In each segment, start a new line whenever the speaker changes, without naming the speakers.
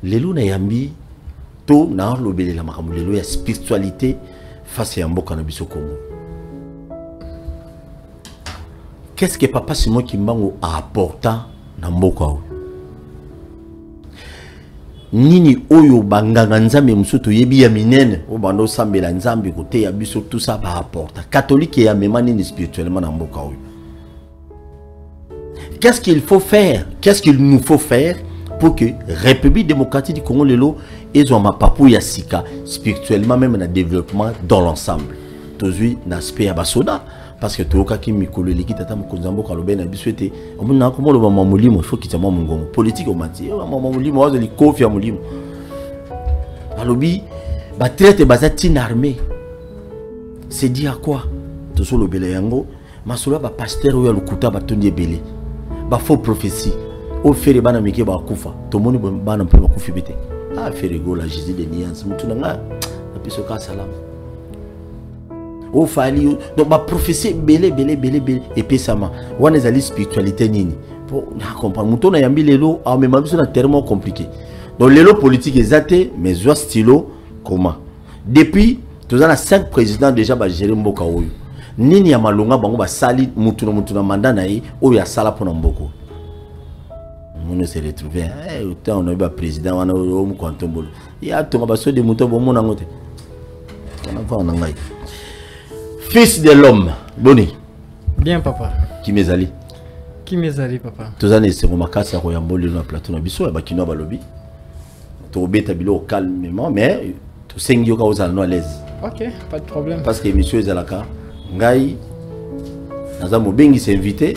lelo na yambi to na lobele la makambo lelo ya spiritualité face à mboka na biso Congo. Qu'est-ce que papa Simon Kimbangu a apporté na mboka o? Nini oyo banganga nzambe musuto yebi ya minene o bando sambela nzambe côté ya biso tout ça ba apporte catholique ya mema nini spirituellement na mboka o? Qu'est-ce qu'il faut faire? Qu'est-ce qu'il nous faut faire pour que République démocratique du Congo lelo ezo ma papou ya sika spirituellement même na développement dans l'ensemble. Tozui na aspect ya basoda parce que toka ki mikolo leki tata mukonzambo kalobe na biso ete omuna ko molo mama mulimo il faut qu'il tamo mungongo politique o mati mama mulimo wazo li kofi ya mulimo alobi ba traite bazati une armée. C'est dit à quoi? Toso lo bele yango masolo ba pasteur oyo lukuta batondi ebele ba faux prophétie o fere bana mike ba kufa to moni bana mpe ba kufi bete a fere go la Jésus de Niance mutu nga na biso ka salam o fali donc ba prophétie belé et puis ça ma wana ezali spiritualité nini pour na comprendre mutu na yambi lelo a même biso na tellement compliqué donc lelo politique ezate mais zo stylo comment depuis tous les 5 présidents déjà ba gérer mboka oyo nini ya malonga bango ba sali mutu na mandat na yi oyo ya sala pona mboko on se retrouver autant on a eu un président on a eu un contombolo il y a tout ma de mutu bon mon angote on va en anglais. Fils de l'homme boni
bien papa
qui mezali
papa
tous années c'est mon makasi ko yamboli na plateau na biso ba kino ba lobi to beta bilo calmement mais to sengi yo ka oza no à l'aise.
OK, pas de problème
parce que monsieur ezalaka ngai naza mobengi s'inviter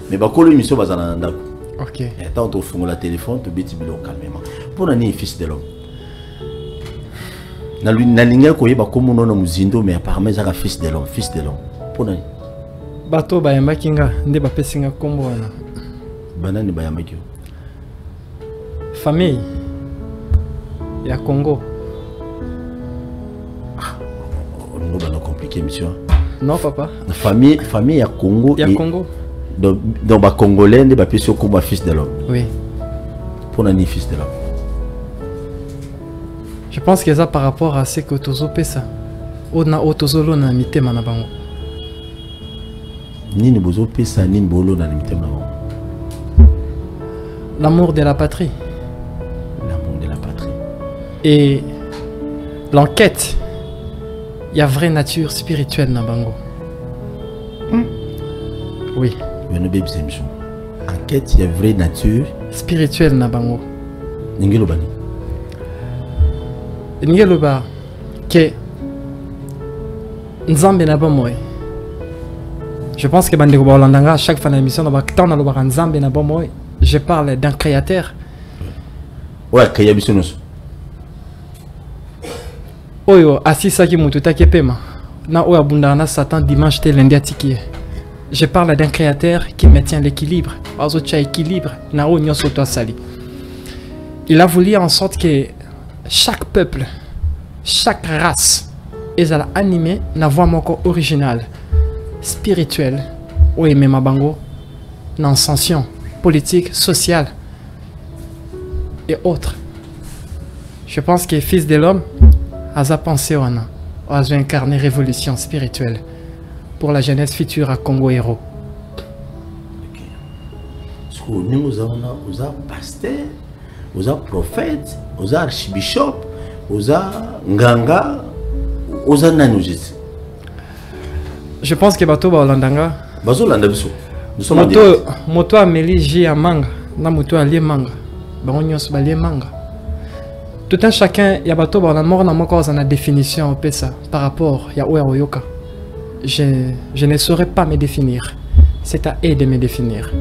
mais ba kolo émission bazana ndako.
OK.
Et tant to fongo la téléphone to beti bilo calmement pour nani fils de l'homme na lui na linga ko yeba ko muno na muzindo mais apparemment ça fils de l'homme pour nani
bato ba yambaki nga nde ba pesinga kombo wana
banani ba yambaki
famille ya Congo.
On va compliquer monsieur.
Non papa.
Famille ya Congo.
Ya Congo.
Donc ba congolais ne ba peso comme fils de l'homme.
Oui.
Pour nani fils de l'homme.
Je pense que ça par rapport à ce que tozo pesa. Ona otozolo na mitema na bango.
Nini bozo pesa nini bolo na mitema na bango.
L'amour de la patrie.
L'amour de la patrie.
Et l'enquête. Il y a vraie nature spirituelle dans bango. Oui.
Enquête, il y a vraie nature
spirituelle dans bango.
Ningelo bani.
Ningelo ba que Nzambe na ba moi. Je pense que bande ko balandanga à chaque fin d'émission na ba temps na lo ba Nzambe na ba moi. Je parle d'un créateur.
Ouais, créabisonos.
Oyo asisaki mutu takepema na oyo abunda na Satan dimanche te lundi atiki. Je parle d'un créateur qui maintient l'équilibre. Azocha équilibre na oyo nyoso to sali. Il a voulu en sorte que chaque peuple, chaque race est animé na voix moko originale, spirituelle, ou même bango, na ascension politique, sociale et autres. Je pense que fils de l'homme a pensé a incarné révolution spirituelle pour la jeunesse future à Congo Héros.
Nous avons pasteur, nous avons prophète, nous avons archbishop, nous avons nganga, nous avons nanousis.
Je pense que bato ba Holandanga.
Bazo Holanda biso.
Moto ameli ji amanga, na moto ali manga. Ba onyos ba li manga. Tout un chacun, il y a bateau dans la définition par rapport à Oyoka. Je ne saurais pas me définir. C'est à eux de me définir.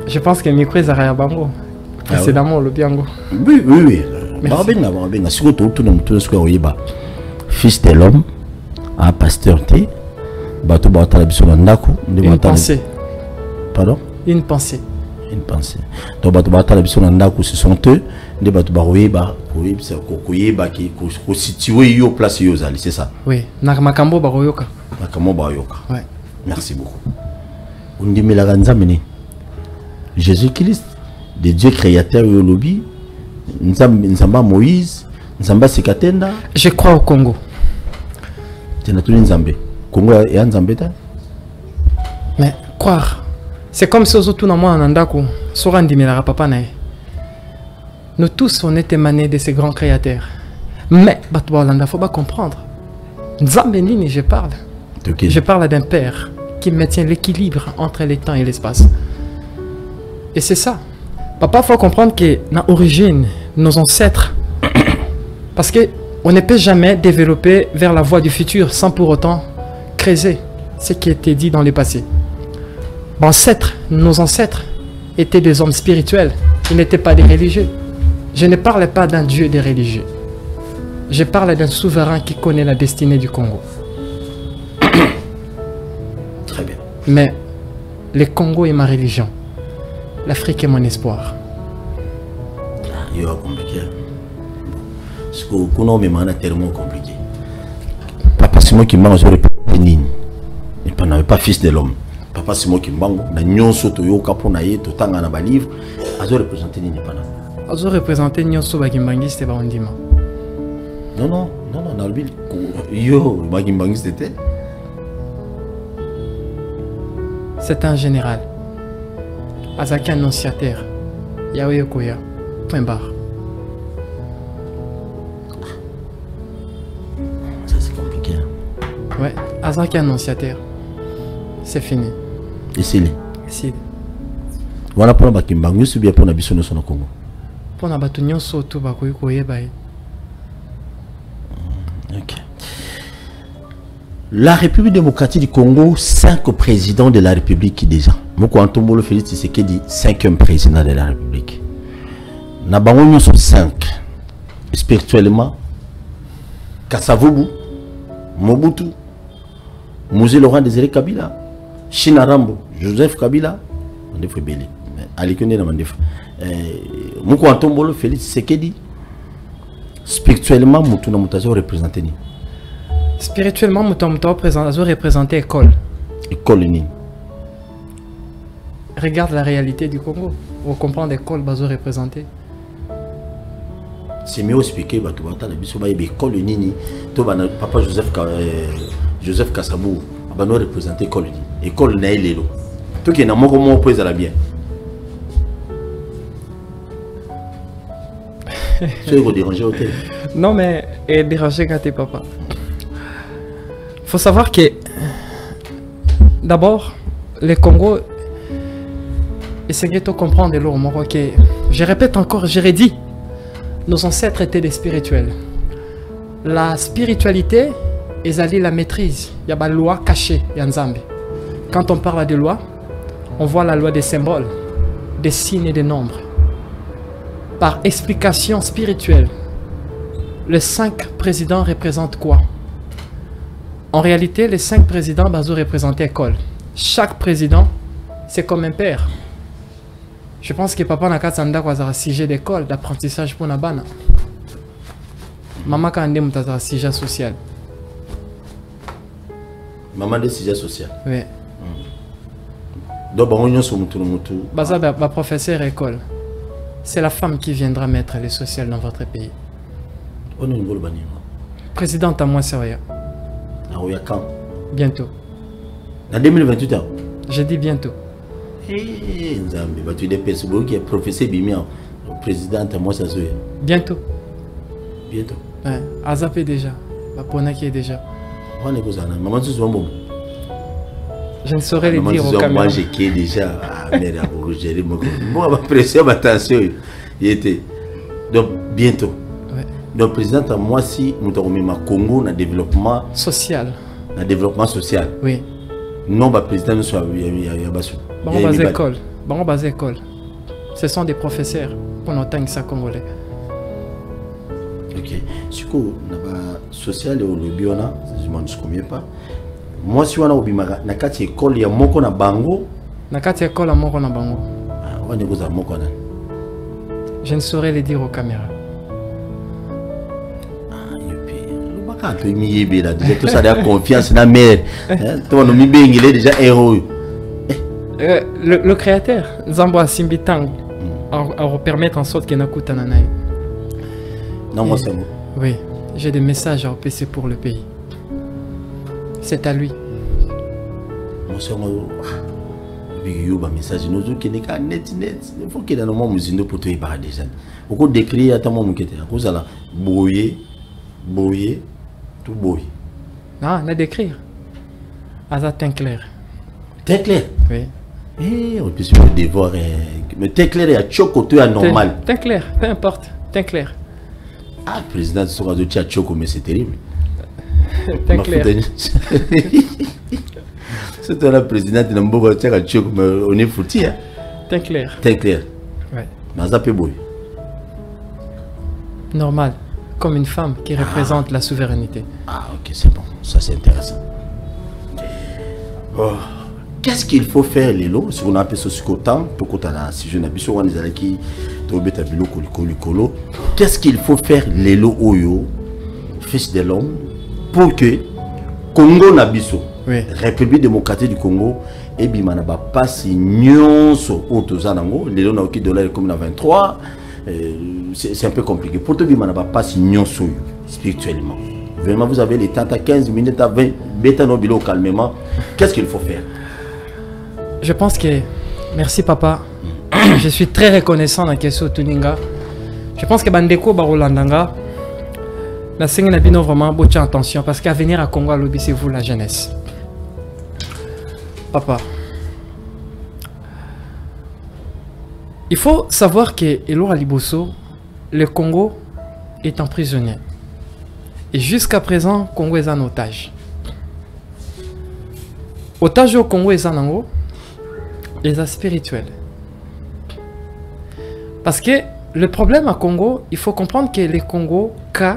Je pense que micro est à Bango. Précédemment, le Biango.
Oui. Fils de l'homme, un pasteur T, bateau
une pensée.
Pardon?
Une pensée.
Une pensée. Donc, ce sont eux, les c'est ça.
Oui, Namakambo Baroyoka.
Ouais. Merci beaucoup. Jésus-Christ, de Dieu créateur et au lobby. Nzamba Moïse, Nzamba Sekatenda.
Je crois au Congo.
Tu n'as tout Nzambé. Congo est un Nzambé.
Mais croire, c'est comme si tout le monde en Andako, Sorandimela papa nae. Nous tous, on est émanés de ces grands créateurs. Mais, il faut pas comprendre. Nzambé, je parle.
Okay.
Je parle d'un père qui maintient l'équilibre entre le temps et l'espace. Et c'est ça. Papa, il faut comprendre que, dans l'origine, nos ancêtres, parce qu'on ne peut jamais développer vers la voie du futur sans pour autant creuser ce qui était dit dans le passé. Nos ancêtres étaient des hommes spirituels. Ils n'étaient pas des religieux. Je ne parle pas d'un Dieu des religieux. Je parle d'un souverain qui connaît la destinée du Congo.
Très bien.
Mais le Congo est ma religion. L'Afrique est mon espoir.
Il est compliqué. Parce que nous sommes tellement compliqué. Papa Simon qui m'a reçu et pas fils de l'homme. Papa Simon qui m'a reçu to tanga na ba livre azo représenter ni pana.
Azo représenter nyonso ba kimbangiste ba ondima.
Non, Nalbil yo ba kimbangiste était.
C'est un général. Azaki annonciateur. Yahweh Okoya. Point barre.
Ça c'est compliqué.
Ouais, Azaki annonciateur. C'est fini.
Et c'est lui.
C'est.
Voilà pour la Kimbangus ou bien pour la Bissono sur le Congo.
Pour la Batunion Soto Bakoy Koye Baye.
Ok. La République démocratique du Congo, 5 présidents de la République déjà. Moko Antombolo Félix Tshisekedi, 5e président de la République. Nabango sont 5. Spirituellement, Kassavobu, Mobutu, Mouzé Laurent Désiré Kabila, Chinarambo, Joseph Kabila, Mandef Beli, Alikone na Mandef. Moko Antombolo Félix Tshisekedi, spirituellement, Moutouna Moutazo représenté ni.
Spirituellement, Moutoumouta représenté l'école.
École ni.
Regarde la réalité du Congo. On comprend l'école bazo représentée.
C'est mieux expliqué, bah tu vois, la biso bah école ni, to bah papa Joseph Kassabou, bah nous représenter école ni, école na elelo. Tout qui est na moko mo pose la bien. Tu es dérangé au thé.
Non mais dérangé quand t'es papa. Faut savoir que d'abord le Congo. Essayez de comprendre l'eau, que je répète encore, je redis, nos ancêtres étaient des spirituels. La spiritualité est la maîtrise. Il y a une loi cachée, Yanzambe. Quand on parle de loi, on voit la loi des symboles, des signes et des nombres. Par explication spirituelle, les 5 présidents représentent quoi? En réalité, les 5 présidents représentent l'école. Chaque président, c'est comme un père. Je pense que papa n'a qu'à un sujet d'école, d'apprentissage pour Nabana. Maman, quand on a un sujet social.
Maman, des sujets sociaux.
Oui.
Donc, on a un
Baza, ma professeur école. C'est la femme qui viendra mettre le social dans votre pays.
On est au niveau de Banima.
Présidente à moi, c'est Oya.
À Oya quand?
Bientôt.
En 2028 ans?
Je dis bientôt.
Nzambe, tu es personne qui est professeur Bimian, président à moi, ça se fait.
Bientôt.
Bientôt.
Ouais. Azapé déjà. Bapona qui est déjà.
On est ça. Maman, tu es bon.
Je ne saurais le dire au caméra.
Moi, j'ai déjà. Ah, merde, Roger, moi, ma pression, ma tension, il était. Donc, bientôt.
Ouais.
Donc, président à moi, si nous avons mis ma Congo dans le développement
social.
Dans le développement social.
Oui.
Non, le président ne soit pas.
Bon, bas école. Ce sont des professeurs pour notre ça congolais.
Ok. Si vous avez social et au lobby, je ne me souviens pas. Moi, si on a obimaka na kati école ya moko na bango.
Na kati école moko na bango.
On est aux moko na.
Je ne saurais le dire aux caméras.
Tout ça a confiance dans la mère. Il est déjà héros.
Le créateur, Zambo Simbitang, à permettre en sorte qu'il y ait un Tananaï.
Non, moi c'est moi.
Oui, j'ai des messages à OPC pour le pays. C'est à lui.
Moi c'est moi. Il y a un message nous qui n'est qu'à net. Il faut qu'il y ait un moment où pour te parler des gens. Beaucoup d'écrire à ta maman qui était à cause de la boyer, tout boyer.
Non, on a d'écrire. Asa teint clair.
Teint clair?
Oui.
Eh, on peut se faire devoir. Mais teint clair est à choc côté anormal.
Teint clair, peu importe. Teint clair.
Ah, le président de Sorazo a choc, mais c'est terrible.
Teint clair.
C'est toi la présidente de Namboba a choc, mais on est foutu. Hein?
Teint clair.
Teint clair.
Oui.
Mais ça peut boy.
Normal. Comme une femme qui représente la souveraineté.
Ah, ok, c'est bon. Ça, c'est intéressant. Oh. Qu'est-ce qu'il faut faire, Lelo? Si on a un peu ce temps, pour qu'on a si je n'ai pas qui qu'est-ce qu'il faut faire, Lelo Oyo, fils de l'homme, pour que Congo Nabiso,
oui.
République démocratique du Congo, et Bimanaba passe nyonso autozanango, Lelo na oki dollar comme na 23, c'est un peu compliqué. Pour tout Bimanaba passe nyonso spirituellement. Vraiment, vous avez les temps à 15 minutes à 20, bêta nobilo calmement. Qu'est-ce qu'il faut faire?
Je pense que... Merci papa. Je suis très reconnaissant dans la question de Tuninga. Je pense que Bandeko Barolandanga, la Seigneur n'a vraiment beaucoup attention parce qu'à venir à Congo, c'est vous la jeunesse. Papa, il faut savoir que Elora Liboso, le Congo est emprisonné. Et jusqu'à présent, Congo est en otage. Otage au Congo est en ango. Les spirituels. Parce que le problème à Congo, il faut comprendre que le Congo K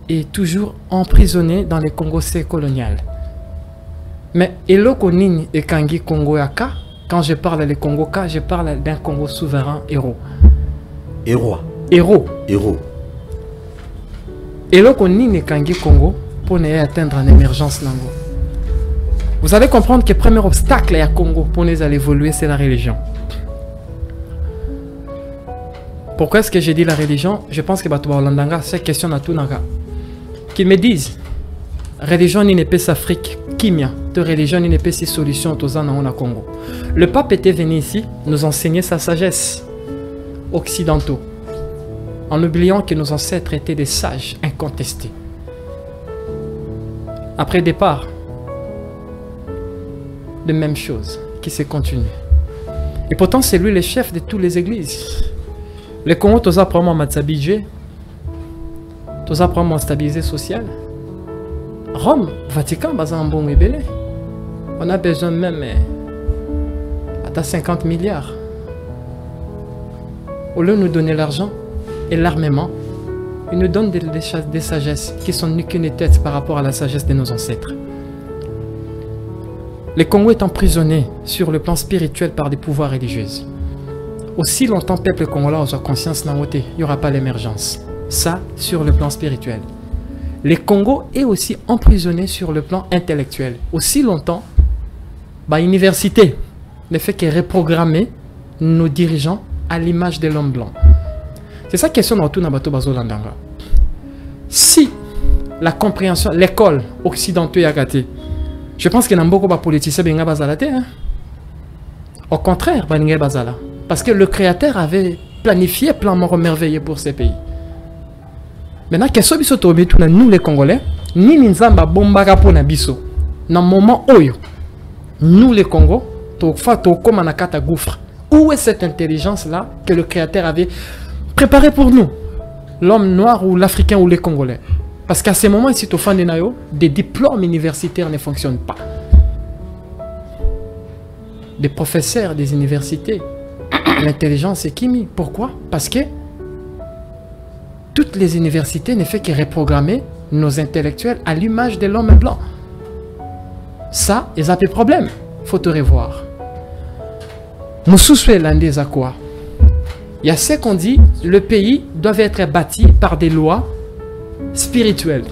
est toujours emprisonné dans les Congos colonial. Mais Eloko Nini et Kangi Congo K, quand je parle des Congo K, je parle d'un Congo souverain héros.
Héros.
Héros.
Héros.
Eloko Nini et Kangi Congo pour ne atteindre une émergence nango. Vous allez comprendre que le premier obstacle à Congo pour nous aller évoluer, c'est la religion. Pourquoi est-ce que j'ai dit la religion? Je pense que c'est question à tout naga. Qu'ils me disent, religion n'est pas Afrique, Kimia, de religion n'est pas si solution aux ans au Congo. Le pape était venu ici nous enseigner sa sagesse occidentaux, en oubliant que nos ancêtres étaient des sages incontestés. Après départ, de même chose qui se continue. Et pourtant, c'est lui le chef de toutes les églises. Le Congo, tous apprend à stabiliser, tous apprend à stabiliser social. Rome, Vatican, bazan bon et belé. On a besoin même à 50 milliards. Au lieu de nous donner l'argent et l'armement, ils nous donnent des sagesses qui sont ni qu'une tête par rapport à la sagesse de nos ancêtres. Le Congo est emprisonné sur le plan spirituel par des pouvoirs religieux. Aussi longtemps le peuple congolais a conscience n'a il n'y aura pas l'émergence. Ça, sur le plan spirituel. Le Congo est aussi emprisonné sur le plan intellectuel. Aussi longtemps, l'université ne fait que reprogrammer nos dirigeants à l'image de l'homme blanc. C'est ça la question dans tout Nabato Bazolandanga. Si la compréhension, l'école occidentale a gâté, je pense que beaucoup de politiciens sont bazala. Au contraire, bazala. Parce que le créateur avait planifié un plan merveilleux pour ces pays. Maintenant, qu'est-ce que nous les Congolais, ni Nzamba bombaka pour Nabiso. Dans le moment où nous les Congos, comme un akata gouffre. Où est cette intelligence-là que le créateur avait préparée pour nous? L'homme noir ou l'Africain ou les Congolais? Parce qu'à ce moment, ici, au fond de Nayo, des diplômes universitaires ne fonctionnent pas. Des professeurs des universités, l'intelligence est kimi. Pourquoi? Parce que toutes les universités ne font que reprogrammer nos intellectuels à l'image de l'homme blanc. Ça, ils ont des problèmes. Il faut te revoir. Moussoussoué landais à quoi? Il y a ce qu'on dit, le pays doit être bâti par des lois spirituelles.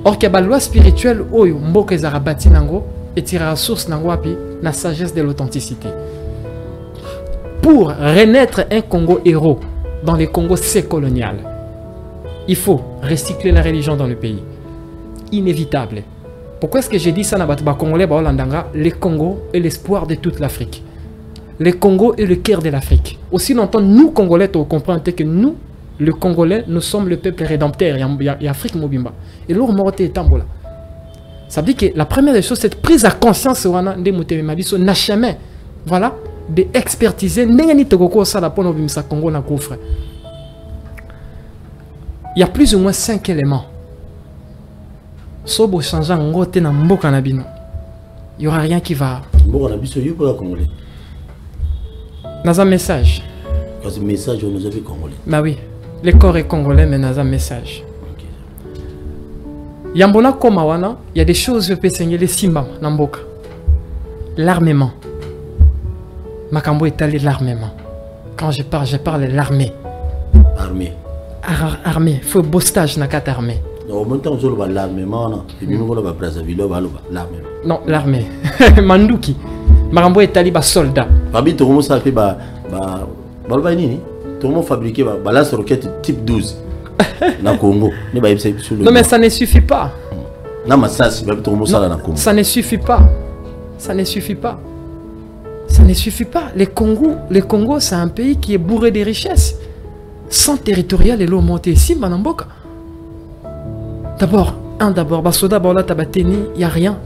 Or, qu'il y a des lois spirituelles, où mboka ezara bâti nango et tira source nango api la sagesse de l'authenticité. pour renaître un Congo héros dans les Congos colonial, il faut recycler la religion dans le pays. Inévitable. Pourquoi est-ce que j'ai dit ça dans le Congolais? Le Congo est l'espoir de toute l'Afrique. Le Congo est le cœur de l'Afrique. Aussi longtemps, nous, Congolais, on comprend que nous, le Congolais, nous sommes le peuple rédempteur. Il y a Afrique Mobimba. Et l'or morte est tambola. Ça veut dire que la première des choses, cette prise à conscience n'a jamais, voilà, d'expertiser. Il y a plus ou moins 5 éléments. Il n'y aura rien qui va. Dans un message.
Parce que le message, on nous a vu congolais.
Bah oui, le corps est congolais, mais dans un message. Yambona Komawana, il y a des choses que je peux enseigner les Simbam, Namboka. L'armement. Makambo est allé l'armement. Quand je parle de l'armée.
Armée.
Armée. Il faut beau stage dans cette armée.
Au même temps, on a l'armement.
Non, l'armée. Manduki. Makambo est allé soldat.
Fabi, tout le monde a fait tout le monde fabriqué la roquette type 12. Dans Congo.
Non, mais ça ne suffit pas.
Non, ça
ne suffit pas. Ça ne suffit pas. Ça ne suffit pas. Le Congo, c'est un pays qui est bourré de richesses. Sans territorial et l'eau montée ici, Manamboka. D'abord, il n'y a rien.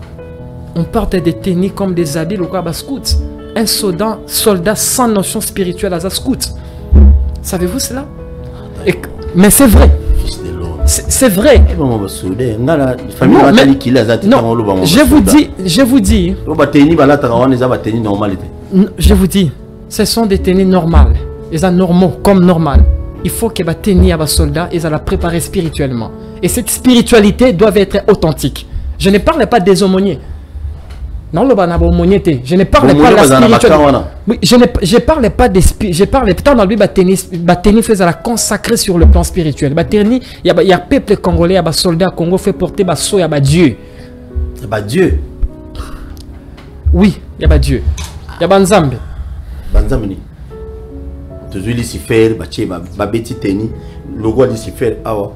On porte des tennis comme des habits ou quoi, scouts. Un soldat sans notion spirituelle à scout. Savez-vous cela? Mais c'est vrai. C'est vrai.
Non,
je vous dis, ce sont des tennis normales. Ils sont normaux, comme normal. Il faut que les tennis à soldats, ils la préparer spirituellement. Et cette spiritualité doit être authentique. Je ne parle pas des aumôniers. Non, je ne parle pas de la spiritualité. Oui, je parle pas des je parle tant dans lui Bateni fait la consacrer sur le plan spirituel. Bateni, il y a peuple congolais, il y a soldats Congo fait porter basso, il y a Dieu.
Il y a Dieu.
Oui, il y a Dieu. Il y a Banzambe.
Banzambe ni. Toujours Lucifer, Babeti Teni, logo Lucifer.
Bon,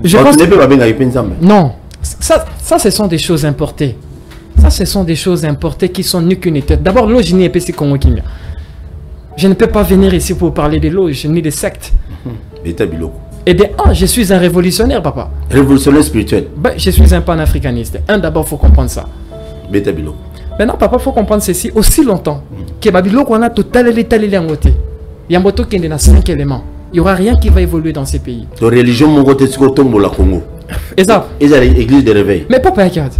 je pense que... Non, ça ce sont des choses importées. Ça, ce sont des choses importées qui sont nues qu'une tête. D'abord, loge ni épée, Congo Kimia. Je ne peux pas venir ici pour parler des loges ni des sectes. Et de un, je suis un révolutionnaire, papa.
Révolutionnaire spirituel.
Ben, je suis un panafricaniste. D'abord, il faut comprendre ça. Maintenant, papa, il faut comprendre ceci aussi longtemps. Que Babylone, on a tout l'étalé en côté. Il y a un moto qui est dans 5 éléments. Il n'y aura rien qui va évoluer dans ces pays.
La religion, mon côté, c'est au tombe la Congo.
Exact.
Et l'église de réveil.
Mais papa, regarde.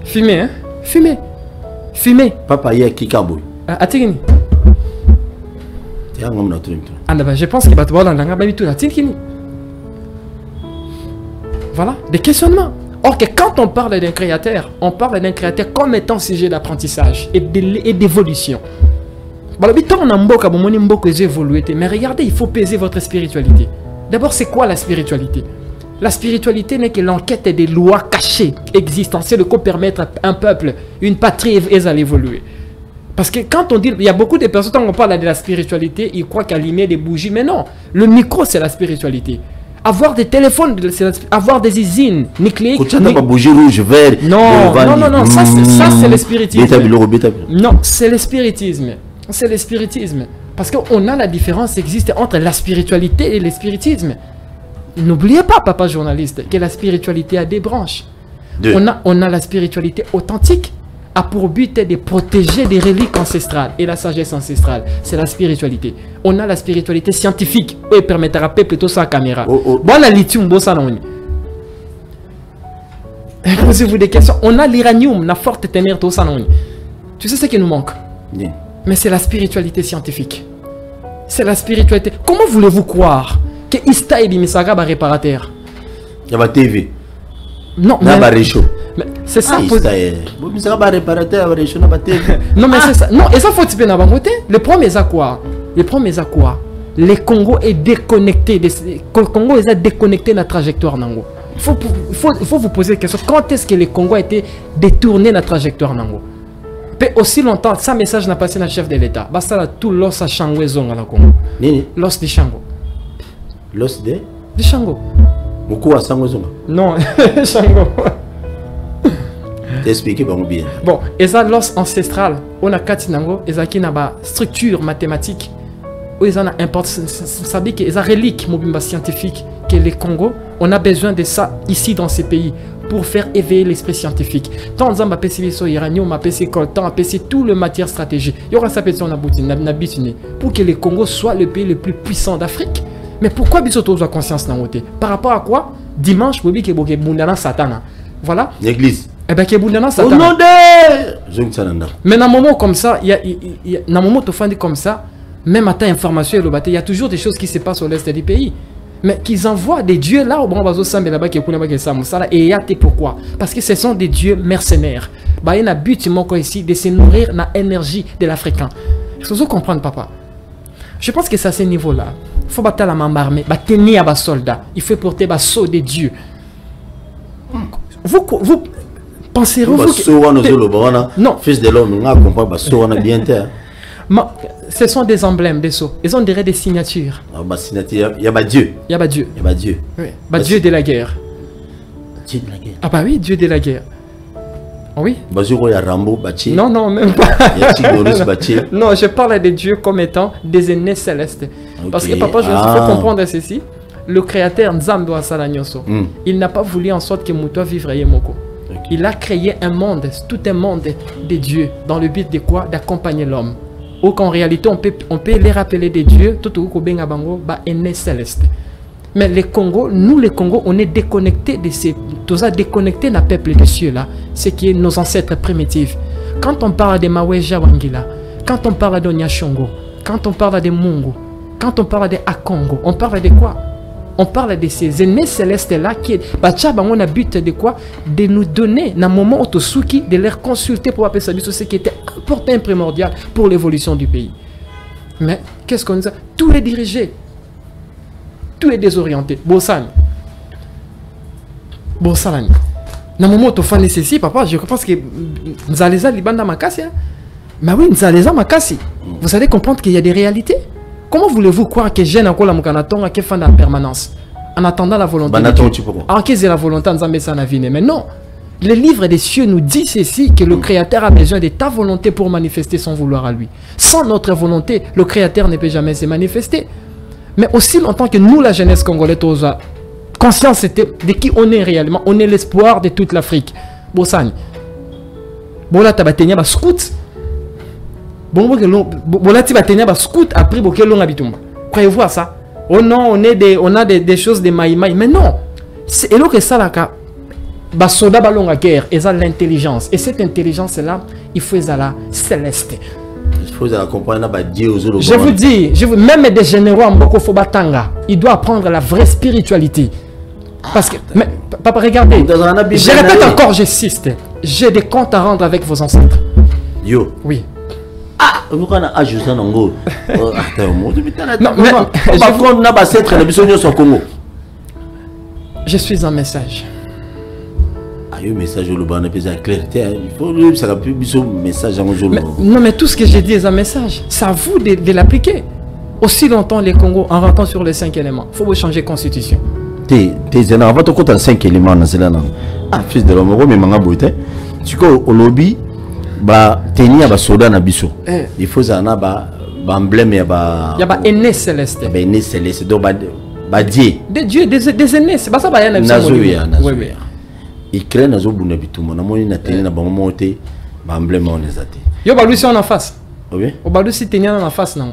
Fumer, hein? Fumer. Fumer.
Papa, il y a qui kaboui.
Atigini. Je pense qu'il va te voir dans la Tigini. Voilà, des questionnements. Or que quand on parle d'un créateur, on parle d'un créateur comme étant sujet d'apprentissage et d'évolution. Mais regardez, il faut peser votre spiritualité. D'abord, c'est quoi la spiritualité? La spiritualité n'est que l'enquête des lois cachées, existentielles, qui permettent à un peuple, une patrie, à l'évoluer. Parce que quand on dit, il y a beaucoup de personnes, quand on parle de la spiritualité, ils croient qu'allumer des bougies, mais non, le micro c'est la spiritualité. Avoir des téléphones, avoir des usines nucléaires.
Bougie rouge, vert.
Non, ça c'est le spiritisme. Non, c'est le spiritisme. C'est le spiritisme. Parce qu'on a la différence existe entre la spiritualité et le spiritisme. N'oubliez pas, papa journaliste, que la spiritualité a des branches. On a la spiritualité authentique, a pour but de protéger des reliques ancestrales et la sagesse ancestrale. C'est la spiritualité. On a la spiritualité scientifique, qui permettra de plutôt sa caméra. Bon, la lithium, bon, ça, non. Posez-vous des questions. On a l'uranium, la forte ténère, tout ça, non. Tu sais ce qui nous manque? Mais c'est la spiritualité scientifique. C'est la spiritualité. Comment voulez-vous croire que Ista et Bimisaga va réparateur?
Il y a la TV.
Non,
mais
c'est ça.
Non,
mais c'est ça. Non, et ça faut tiper dans le premier c'est quoi? Le premier c'est quoi? Le Congo est déconnecté. Le Congo est déconnecté de la trajectoire Nango. Il faut vous poser la question. Quand est-ce que le Congo a été détourné de la trajectoire Nango? aussi longtemps, ça message n'a passé dans le chef de l'État. Basta là tout l'os à Chango et Zonga la Congo.
Nini?
L'os de Chango.
L'os de?
De Chango.
Beaucoup à Sango Zonga.
Non, Chango.
T'expliquez pas bien.
Bon, et ça l'os ancestral, on a Katinango, et ça qui n'a pas structure mathématique. Où ils en a importance, ça veut dire que les reliques mobimba scientifique que les Congo, on a besoin de ça ici dans ces pays pour faire éveiller l'esprit scientifique. Tant on a passé sur l'Iranien, on a passé coltan, on a passé tout le matière stratégique. Il y aura ça on a bouti, pour que le Congo soit le pays le plus puissant d'Afrique. Mais pourquoi Bisoto a conscience dans côté? Par rapport à quoi? Dimanche, Bobi ke boke bundana Satana. Voilà.
L'église.
Eh ben ke bundana
Au
Satana.
nom de...
Mais dans un moment comme ça, dans un moment comme ça, même à ta information et le bâté, il y a toujours des choses qui se passent au l'est du pays. Mais qu'ils envoient des dieux là, au bon bazo sambe là-bas qui est là ça et y a pourquoi? Parce que ce sont des dieux mercenaires. Bah il y a un but ici de se nourrir de l'énergie de l'Africain. Il faut comprendre papa. Je pense que c'est à ce niveau-là. Il faut battre la main armée, tenir à soldats. Il faut porter le sceau des dieux. Vous penserez-vous que... Non.
Fils de l'homme, on a compris, bien terre.
Ce sont des emblèmes, des sceaux. Ils ont des signatures.
Il y a Dieu.
Il y a Dieu.
Il y a Dieu.
Oui. Dieu de la guerre.
Dieu de la guerre.
Ah bah oui, Dieu de la guerre. Oui.
Il y a Rambo, Bati.
Non, non, même pas.
Il y a Tigorus, Bati.
Non, je parle des dieux comme étant des aînés célestes. Okay. Parce que papa, je veux comprendre ceci. Le créateur Nzambe Asala Nyonso, il n'a pas voulu en sorte que Moutoua vivre Yemoko. Okay. Il a créé un monde, tout un monde de dieux, dans le but de quoi? D'accompagner l'homme. Ou qu'en réalité, on peut les rappeler des dieux, tout au Benga Bango, aînés célestes. Mais les Congo, nous les Congo, on est déconnectés de ces... Tout ça déconnecté d'un peuple des cieux là. Ce qui est nos ancêtres primitifs. Quand on parle de Maweja Wangila, quand on parle de Nyashongo, quand on parle de Mungu, quand on parle de Akongo, on parle de quoi? On parle de ces aînés célestes là qui on a but de quoi? De nous donner, dans un moment Otosuki, de les consulter pour appeler ça ce qui était important et primordial pour l'évolution du pays. Mais qu'est-ce qu'on dit? Tout est dirigé. Tout est désorienté. Bossani. Bossani. Dans un moment où ceci, papa, je pense que Nzaleza Libanda Makasi. Mais oui, Nzaleza Makasi. Vous allez comprendre qu'il y a des réalités. Comment voulez-vous croire que j'ai encore la Mukanatonga qui fait en permanence en attendant la volonté de Dieu? Alors qu'est-ce que la volonté de Dieu? Mais non. Le livre des cieux nous dit ceci, que le Créateur a besoin de ta volonté pour manifester son vouloir à lui. Sans notre volonté, le Créateur ne peut jamais se manifester. Mais aussi longtemps que nous, la jeunesse congolaise, conscience de qui on est réellement, on est l'espoir de toute l'Afrique. Bossani. Bola tabatenya ba scout. Bon, bola tabatenya scout après bokelon habitumba. Croyez-vous à ça? Oh non, on a des choses de maïmaï. Mais non. C'est là que ça là ka ba soda balonga guerre, et ça l'intelligence. Et cette intelligence là, il faut la céleste.
Il faut comprendre Dieu aux autres.
Je vous dis, même des généraux en Boko Fobatanga, ils doivent apprendre la vraie spiritualité. Parce que, mais, papa, regardez, je répète encore, j'insiste, j'ai des comptes à rendre avec vos ancêtres.
Yo.
Oui.
Ah, vous avez ajouté un Congo.
Je suis un message.
Un message au Lubana, clarté. Il faut que ça puisse un message en
non, mais tout ce que j'ai dit est un message. C'est à vous de l'appliquer. Aussi longtemps les Congo, en rentrant sur les 5 éléments, il faut changer la constitution.
T'es en va te compter 5 éléments dans cela. Ah, fils de l'homme, mais manga boité. Tu vois, au lobby, tenir ba soda na biso. Il faut ça na ba emblème ya ba.
Ya ba aîné céleste.
Ba aîné céleste. Donc ba Dieu.
Des dieux, des aînés. C'est pas ça ba ya na biso.
Oui, oui. Il crée na zo buna bituma na moni na tenir na ba monté ba emblème on les até.
Yo ba lusi on en face.
Oui.
O ba lusi tenir en face non.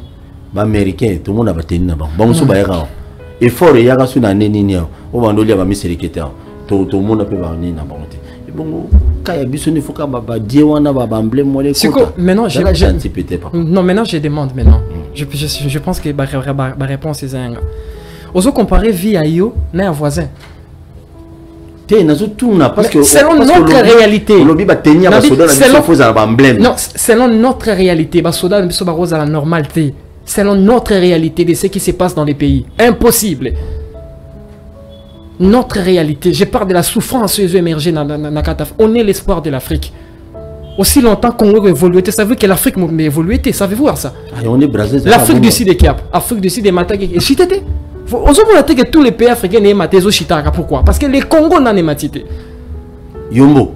Ba américain tout le monde ba tenir na ba. Ba musu ba yaka. Effort ya ga su na neni ni o ba ndoli ba misericorde. Tout le monde peut ba ni na ba monté. Et bon kaya biso ni foka ba Dieu wana ba emblème mo les
quoi. Maintenant non, maintenant je demande maintenant. Je pense que ma réponse est un. Oso comparer vie à yo na un voisin.
Parce que
selon notre réalité,
non,
selon notre réalité, la normalité, selon notre réalité de ce qui se passe dans les pays, impossible. Notre réalité, je parle de la souffrance émergée dans on est l'espoir de l'Afrique. Aussi longtemps que Congo a évolué, ça veut dire que l'Afrique m'a évolué. Savez-vous ça?
On est Brésil.
L'Afrique du Sud est cap. L'Afrique du Sud est maté. Et chitete. On se voit que tous les pays africains sont matés au chitaka. Pourquoi? Parce que les Congos n'en est maté.
Yombo.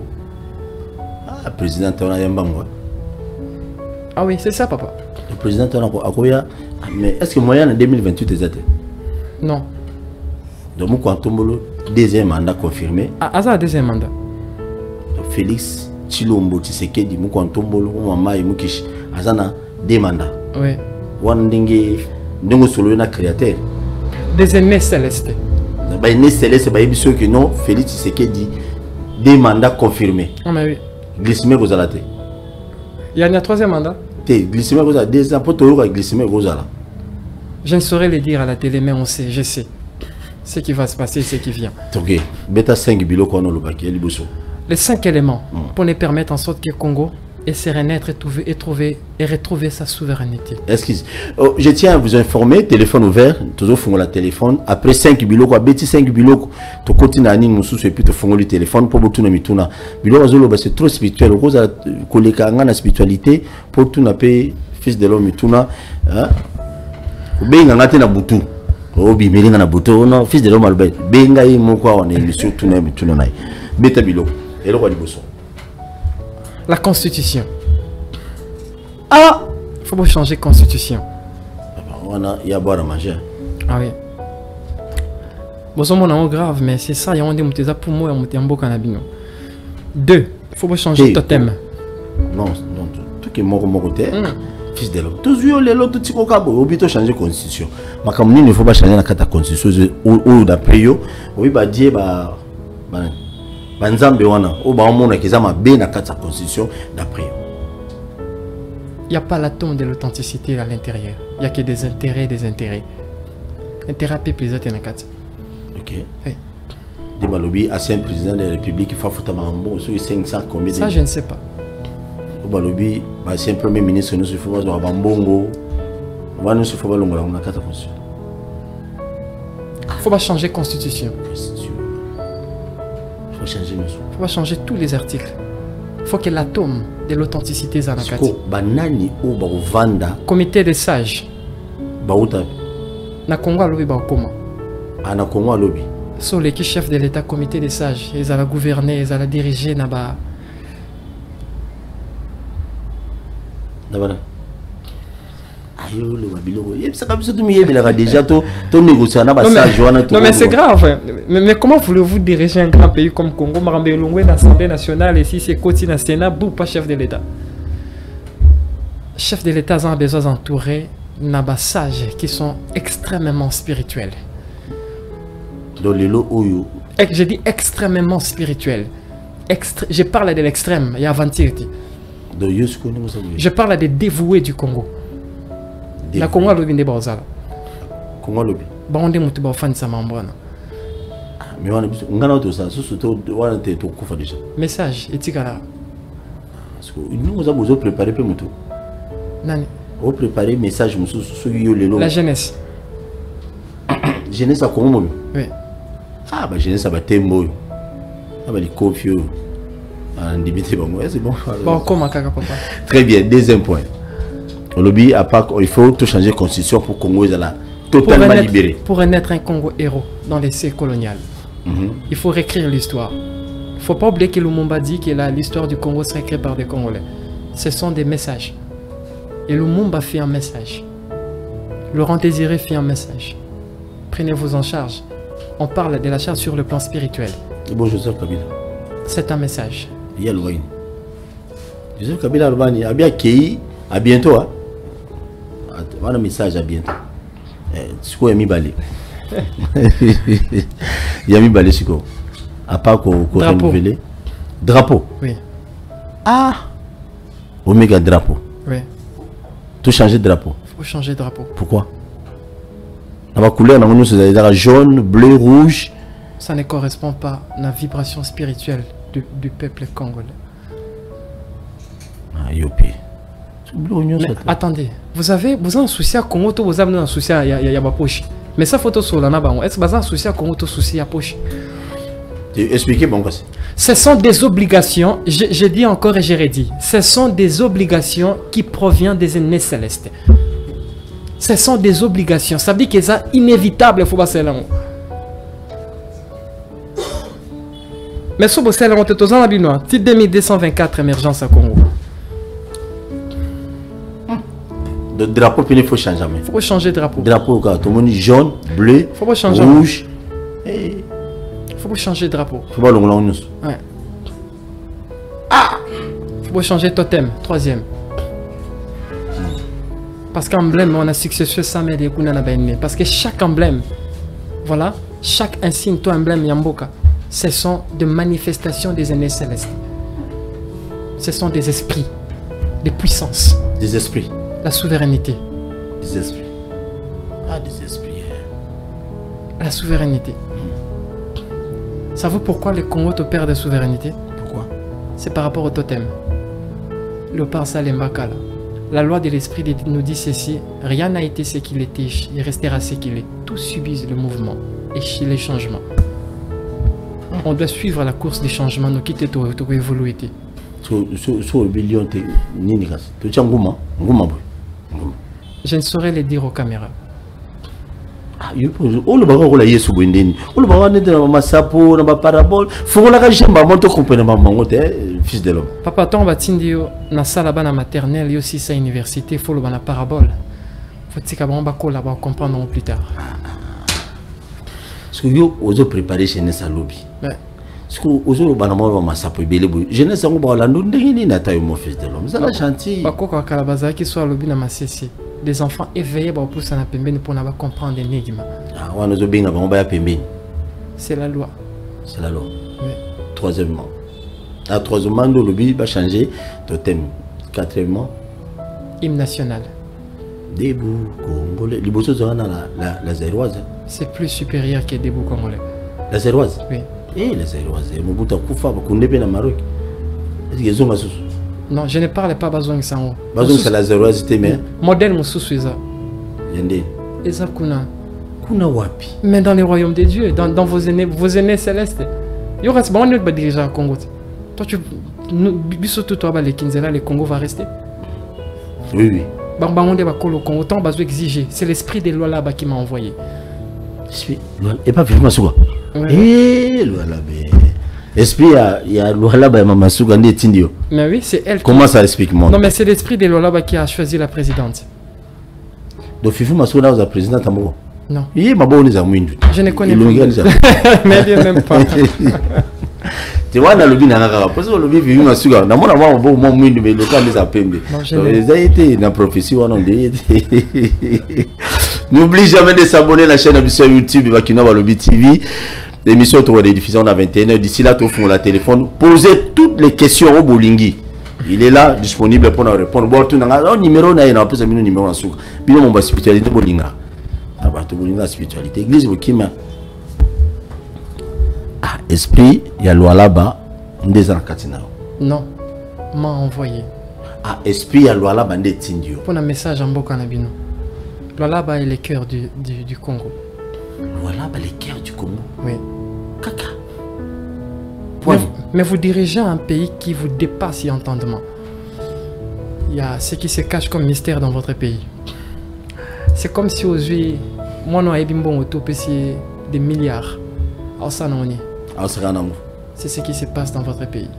Ah, président Tona Yambangwa.
Ah oui, c'est ça, papa.
Le président Tona Akoya. Mais est-ce que moyen en 2028 est zété?
Non.
Donc, Moukantombolo, deuxième mandat confirmé.
Ah, ça, deuxième mandat.
Félix Chilombo Tshisekedi Moukantombolo, Mama et Mukish. Azana, deux mandats.
Oui.
Wandenge, Ndongo Solo, na créateur.
Deuxième né céleste.
Né céleste, c'est sûr que non, Félix Tshisekedi, deux mandats confirmés.
Ah, mais oui.
Glissime Gozalate.
Il y a un troisième mandat.
Glissime Gozalate, des apôtres Glissime Gozala.
Je ne saurais le dire à la télé, mais on sait, je sais. Ce qui va se passer, ce qui vient.
Ok. Beta 5 bilo qu'on a le bac, il y a
les 5 éléments pour nous permettre en sorte que le Congo ait se renaître et retrouver sa souveraineté.
Excuse. Oh, je tiens à vous informer, téléphone ouvert, toujours font le téléphone. Après 5 bilo, quoi, bêtis 5 bilo, tu continues à nous et puis tu font le téléphone pour tout nous mituna. Bilo c'est trop spirituel. Rose a collé la spiritualité pour tout nous fils de l'homme mituna. Benga ngate na butu. Obi melinga na butu. Non, fils de l'homme albert. Benga yi moko on est émission tout na mituna nai. Beta bilo. Et le roi du bosso.
La constitution. Ah, il faut changer la constitution.
Il y a boire à manger.
Ah oui. Bon, c'est mon grave, mais c'est ça, il y a un des moutons pour moi, il y a un beau cannabis. 2. Il faut changer le totem.
Non, tout qui est mort côté. Fils de l'homme. Toujours les lots, tout ce qu'on a besoin changer la constitution. Mais comme il ne faut pas changer la constitution, ou d'après eux, oui, bah, Dieu, bah, Banzambe wana o ba omona kezama be na kata constitution d'après.
Il n'y a pas l'atome de l'authenticité à l'intérieur. Il n'y a que des intérêts, des intérêts. Intérêt peuple les autres na kata.
OK. Oui. De Balobi ancien président de la République il faut foutre mambo sur 500 combien.
Ça je ne sais pas.
O Balobi ancien premier ministre nous faut ba bambongo. Va nous faut ba longola na kata constitution.
Faut pas changer constitution.
Il faut changer.
Il faut pas changer tous les articles. Il faut que l'atome de l'authenticité zanakati.
Banani ou ba vanda.
Comité des sages.
Bauta.
Na Congo lobi ba koma.
Ana Congo lobi.
So les chefs de l'État, comité des sages, ils allaient gouverner, ils allaient diriger na ba. D'abord. Non mais c'est grave. Mais comment voulez-vous diriger un grand pays comme Congo, l'Assemblée nationale et si c'est côté dans le Sénat, pas chef de l'État. Chef de l'État a besoin d'entourer des sages qui sont extrêmement spirituels. Je dis extrêmement spirituels. Je parle de l'extrême, il y a Avantirti. Je parle des dévoués du Congo. La Congo lobi nde bazala.
Congo lobi.
Ba onde mutu ba fan sa mambwana.
Mais on a biso ngana to ça surtout wana te to kufa déjà.
Message etikala.
Parce que nous avons besoin préparer pe mutu.
Nani?
On préparer message musu sur yo lelo.
La jeunesse.
Jeunesse à Congo.
Oui.
Ah bah jeunesse ba tembo. Ah bah les confio. Ah ndibité ba moi c'est bon.
Bon comment kaka papa.
Très bien, deuxième point. On lobby à part il faut tout changer de constitution pour Congo là totalement libéré.
Pour renaître un Congo héros dans les siècles coloniales. Il faut réécrire l'histoire. Il ne faut pas oublier que Lumumba dit que l'histoire du Congo serait écrite par des Congolais. Ce sont des messages. Et Lumumba fait un message. Laurent Désiré fait un message. Prenez-vous en charge. On parle de la charge sur le plan spirituel.
Bon, Joseph Kabila.
C'est un message.
Il y a Louvain. Joseph Kabila Louvain, a bien accueilli. À bientôt. Hein? Voilà un message à bientôt. C'est quoi Yami Balé? Yami Balé, c'est quoi? À part qu'on renouvelle. Drapeau.
Oui.
Ah! Omega drapeau.
Oui.
Tout changer de drapeau.
Il faut changer de drapeau.
Pourquoi? Dans ma couleur, c'est jaune, bleu, rouge.
Ça ne correspond pas à la vibration spirituelle du peuple congolais.
Ah, yopi.
Mais attendez, vous avez un souci à Congo, vous avez un souci à poche. Mais ça photo sur la naba, est-ce que vous avez un souci à Congo, souci à poche?
Expliquez bon quoi.
Ce sont des obligations, je dis encore et je redis, ce sont des obligations qui proviennent des aînés célestes. Ce sont des obligations, ça veut dire que c'est inévitable, il faut pas se faire. Mais si vous avez un 2224 émergence à Congo.
Le drapeau, il faut changer.
Il faut changer de drapeau.
Drapeau, tout le monde jaune, bleu, rouge.
Il faut changer de drapeau.
Il faut pas l'ongler.
Ouais. Ah! Il faut changer de totem, troisième. Parce qu'emblème, on a successé ça, mais parce que chaque emblème, voilà, chaque insigne, toi emblème, Yamboka, ce sont des manifestations des aînés célestes. Ce sont des esprits, des puissances.
Des esprits.
La souveraineté.
Des esprits. Ah, des esprits.
La souveraineté. Savez-vous pourquoi le Congo te perd de souveraineté?
Pourquoi?
C'est par rapport au totem. Le Parsalimbakala. La loi de l'esprit nous dit ceci, rien n'a été ce qu'il était, il restera ce qu'il est. Tout subit le mouvement et les changements. On doit suivre la course des changements, nous quitter tout évoluer. Je ne saurais le dire aux caméras.
Oh le baron la yesu bwendeni oh le baron nete na masapo na parabole faut la kajamba monto comprendre maman fils de l'homme
papa ton batindi yo na sala bana maternelle yo si sa université faut le bana parabole faut tika ba kola ba comprendre plus tard
parce que yo ozo préparer jeunesse à lobby parce que ozo le bana mo masapo ebele bo jeunesse ngo ba la ndenge ni na tayo mon fils de l'homme ça la gentil
ba ko ka la baza qui soit lobby na masisi. Des enfants éveillés pour comprendre l'énigme. C'est la loi.
C'est la loi.
Oui.
Troisièmement. Troisièmement, le lobby va changer totem. Quatrièmement.
Hymne national.
Debout congolais. La zéroise.
C'est plus supérieur que debout congolais.
La zéroise?
Oui.
Et la zéroise. Mobuta Koufa, Koundébé na Maroc. Est-ce qu'ils ont ma sous?
Non, je ne parle pas besoin de ça.
Besoin c'est la zéroisité, mais.
Modèle Moussou Eza.
Yende.
Eza Kuna.
Kuna wapi.
Mais dans les royaumes de Dieu, dans vos aînés célestes. Il y aura ce moment où tu diriger au Congo. Toi, tu. Bisous toi, les Kinzela, le Congo va rester.
Oui, oui.
Bambangonde va coller au Congo. Tant besoin exiger. C'est l'esprit des lois là-bas qui m'a envoyé.
Et pas vivre Masouga. Eh, loi là-bas. Esprit, il y a Lualaba Maman Sougandé Tindio.
Mais oui, c'est elle.
Comment ça explique moi?
Non, mais c'est l'esprit de Lualaba qui a choisi la présidente.
Donc, Fifu Masouga, vous êtes présidente à moi?
Non.
Il est ma bonne amie.
Je ne connais pas. Mais bien même pas.
Tu vois, dans le bin, parce que le bin, Fifu Masouga, dans mon amour, bon, mon mouille, mais le temps des appels. Ils ont été dans la prophétie, on a dit. N'oublie jamais de s'abonner à la chaîne sur YouTube, Bakina Walobi TV. L'émission est diffusée à 21h. D'ici là, tu fais la téléphone. Posez toutes les questions au Bolingi. Il est là, disponible pour nous répondre. Bon, tu as un numéro, il y a un numéro en souk. Puis, on va spiritualité Bolinga. Ah, bah, tu Bolinga, spiritualité. Église, vous qui Ah, esprit, il y a loi là-bas.
Non, m'a envoyé.
Ah, esprit, il y a loi là-bas.
Pour un message en Bokanabino. Loi là-bas est le cœur du Congo.
Voilà, les cœurs du Congo.
Oui.
Caca.
Mais vous dirigez un pays qui vous dépasse l'entendement. Il y a ce qui se cache comme mystère dans votre pays. C'est comme si aujourd'hui, moi, nous avons des milliards. C'est ce qui se passe dans votre pays.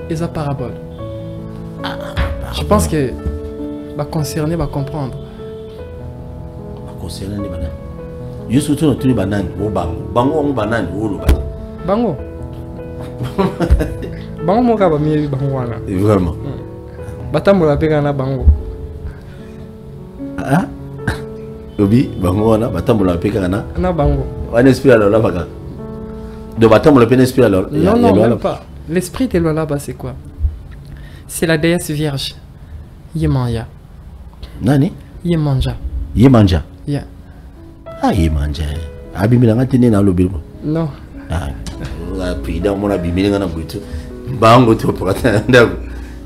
Et ça parabole. Je pense que va concerner, va comprendre.
Va concerner les bananes. Je suis tout les bananes. Bango, banane,
bango. Bango, mon gars, mieux bango.
Vraiment.
Batambo la pega na bango.
Ah? Obi, bango na batambo la pega na.
Na bango.
On esprit alors là, baga. De batambo la peine esprit alors.
Non, non, même pas. L'esprit de l'eau là-bas, c'est quoi? C'est la déesse vierge. Yemanja.
Nani?
Yemanja.
Yemanja?
Yeah.
Ah, Yemanja. Abimila nga tene na lobi.
Non.
Ah, puis dans mon abimila nga na butu. Bango to prata ndago.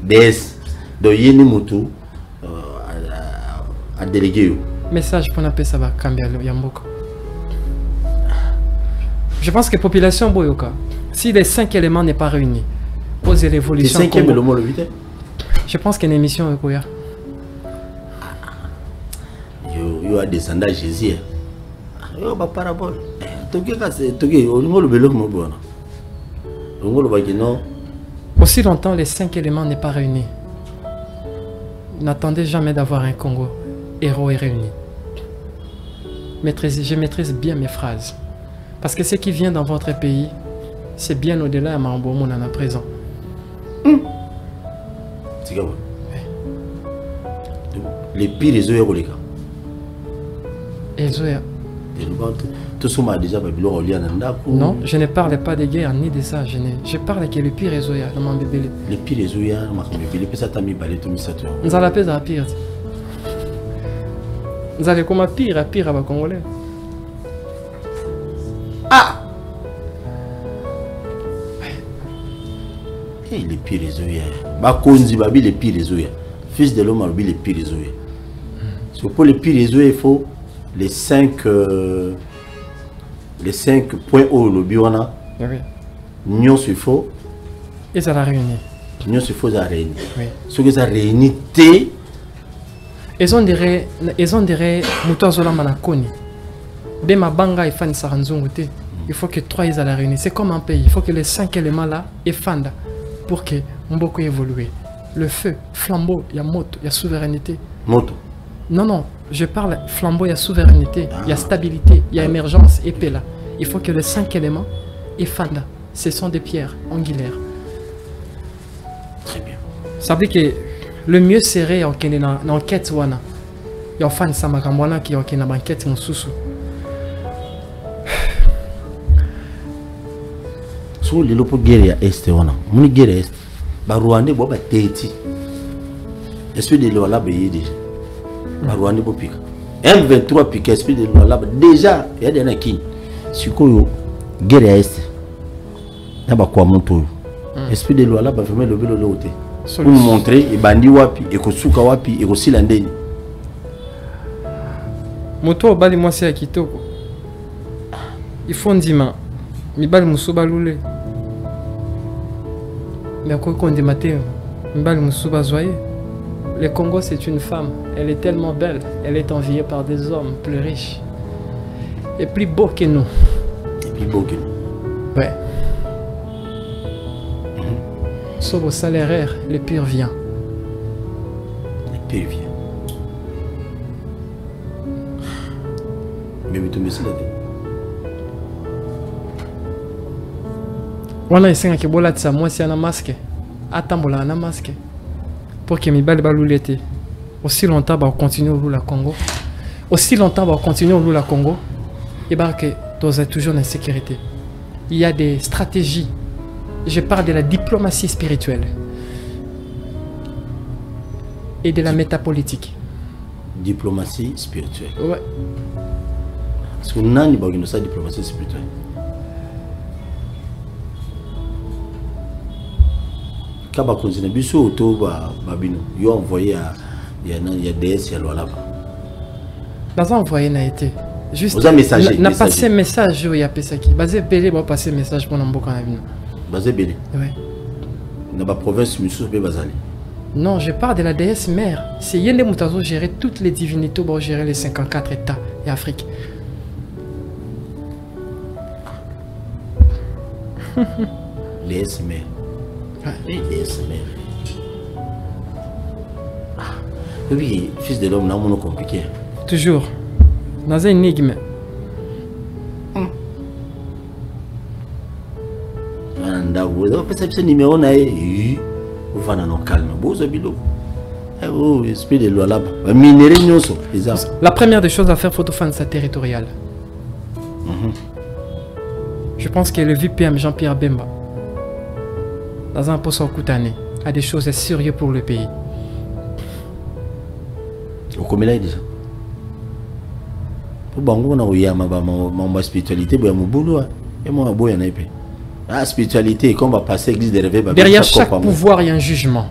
Déesse. Do yeni mutu. à déléguer.
Message pour n'appeler ça va cambier Yamboka. Je pense que la population Boyoka, si les 5 éléments n'est pas réunis, poser l'évolution.
Les 5e élément le 8e.
Je pense qu'il y a une émission au Koya.
Il y a des sondages Jésus. Il y a une parabole.
Aussi longtemps les 5 éléments n'est pas réunis, n'attendez jamais d'avoir un Congo héros et réuni. Je maîtrise bien mes phrases. Parce que ce qui vient dans votre pays, c'est bien au-delà de Mambo mon en présent.
C'est quoi? Les pires réseaux, les gars. Tout ce monde déjà
non, je ne parle pas de guerre ni de ça. Je parle que le pire réseau dans mon bébé.
Les pires réseaux, ça t'a mis balai tout ça.
Nous allons appeler ça pire. Nous allons comme pire à Congolais.
Ah! Les pires réseaux, Bakonzi babi les pires réseaux. Fils de l'homme babi les pires réseaux. Parce que pour les pires réseaux, il faut les 5 points au lobby on a. Nous il faut.
Et ça la réunit.
Nous il faut ça réunir.
Ce
que ça réunit
ils ont dirait Mutozola Manakoni. Bema Banga et Fan Saranzungote. Il faut que 3 ils à la réunir. C'est comme un pays. Il faut que les 5 éléments là effandent pour que Mboko évolue. Le feu, flambeau, il y a moto, il y a souveraineté.
Moto.
Non, je parle flambeau, il y a souveraineté, il y a stabilité, il y a émergence, épée là. Il faut que les 5 éléments effandent. Ce sont des pierres angulaires.
Très bien.
Ça veut dire que le mieux serait dans l'enquête wana. Il y a un fan Samakambwana qui est dans l'enquête mon sous.
So le lopo guerre ya est wana. Muni guerre est. Ba Rwanda bo ba teti. Esprit de loi là ba yé déjà. Ba Rwanda bo pika. M23 pika esprit de loi là déjà il y a des nakini. Sikoyo guerre ya est. Na ba kwa monto. Esprit de loi là ba vraiment le belo loté. Pour nous montrer et bandi wapi et kosuka wapi et kosila ndeni.
Moto bali mwasi ya kitoko. Il faut ndima. Mibali musuba lule. Mais quoi qu'on dit matin, Mbali Moussouba Zoye. Le Congo, c'est une femme. Elle est tellement belle. Elle est enviée par des hommes plus riches. Et plus beaux que nous.
Et plus beaux que nous.
Ouais. Sauf au salaire, le pire vient.
Le pire vient. Mais tu me dis là.
Wana isenga ke bola tsa mwasi ana masque atambola ana masque pour que mibali balulete aussi longtemps va continuer au la Congo aussi longtemps va continuer au la Congo et bah que dans toujours en sécurité. Il y a des stratégies. Je parle de la diplomatie spirituelle et de la métapolitique.
Diplomatie spirituelle.
Ouais.
Parce que nous avons ça diplomatie spirituelle. Quand on continue, biso auto babino, yo envoyé à il y a DS ya là-bas.
Dans un envoyé n'a été juste n'a passé message il y a pesaki. Basé belé va passer message pour n'amboka na bino.
Basé belé.
Ouais.
Dans la province musu be bazali.
Non, je parle de la déesse mère. C'est Yende Moutazo gérer toutes les divinités pour gérer les 54 États et Afrique.
Déesse mère. Oui, déesse mère. Oui, fils de l'homme, non, compliqué.
Toujours. Dans un énigme.
Numéro vous calme. Esprit de loi là-bas.
La première des choses à faire, photo fan, c'est territorial. Je pense que le VPM Jean-Pierre Bemba, dans un poste en Koutané, a des choses sérieuses pour le pays.
Au combien là déjà? Pour Bango, on a eu ma spiritualité, mon boulot, et moi, boy, on a épée. La spiritualité, quand on va passer l'église des rêves,
derrière chaque pouvoir, il y a un jugement.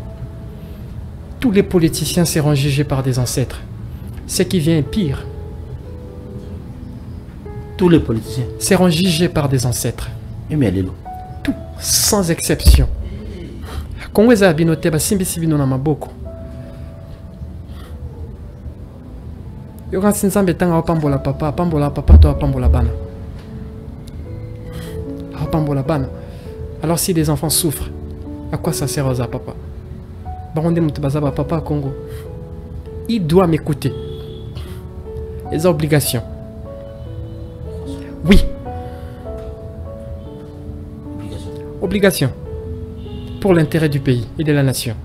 Tous les politiciens seront jugés par des ancêtres. Ce qui vient est pire.
Tous les politiciens
seront jugés par des ancêtres.
Et mais allez là.
Tout, sans exception. Congo eza binote ba simbi bino na maboko. Yo kan sinzambe tanga pambola papa to pambola bana. Pambola bana. Alors si des enfants souffrent, à quoi ça sert aux papa? Baronde Moutobaza papa Congo. Il doit m'écouter. Les obligations. Oui. Obligation. Pour l'intérêt du pays et de la nation.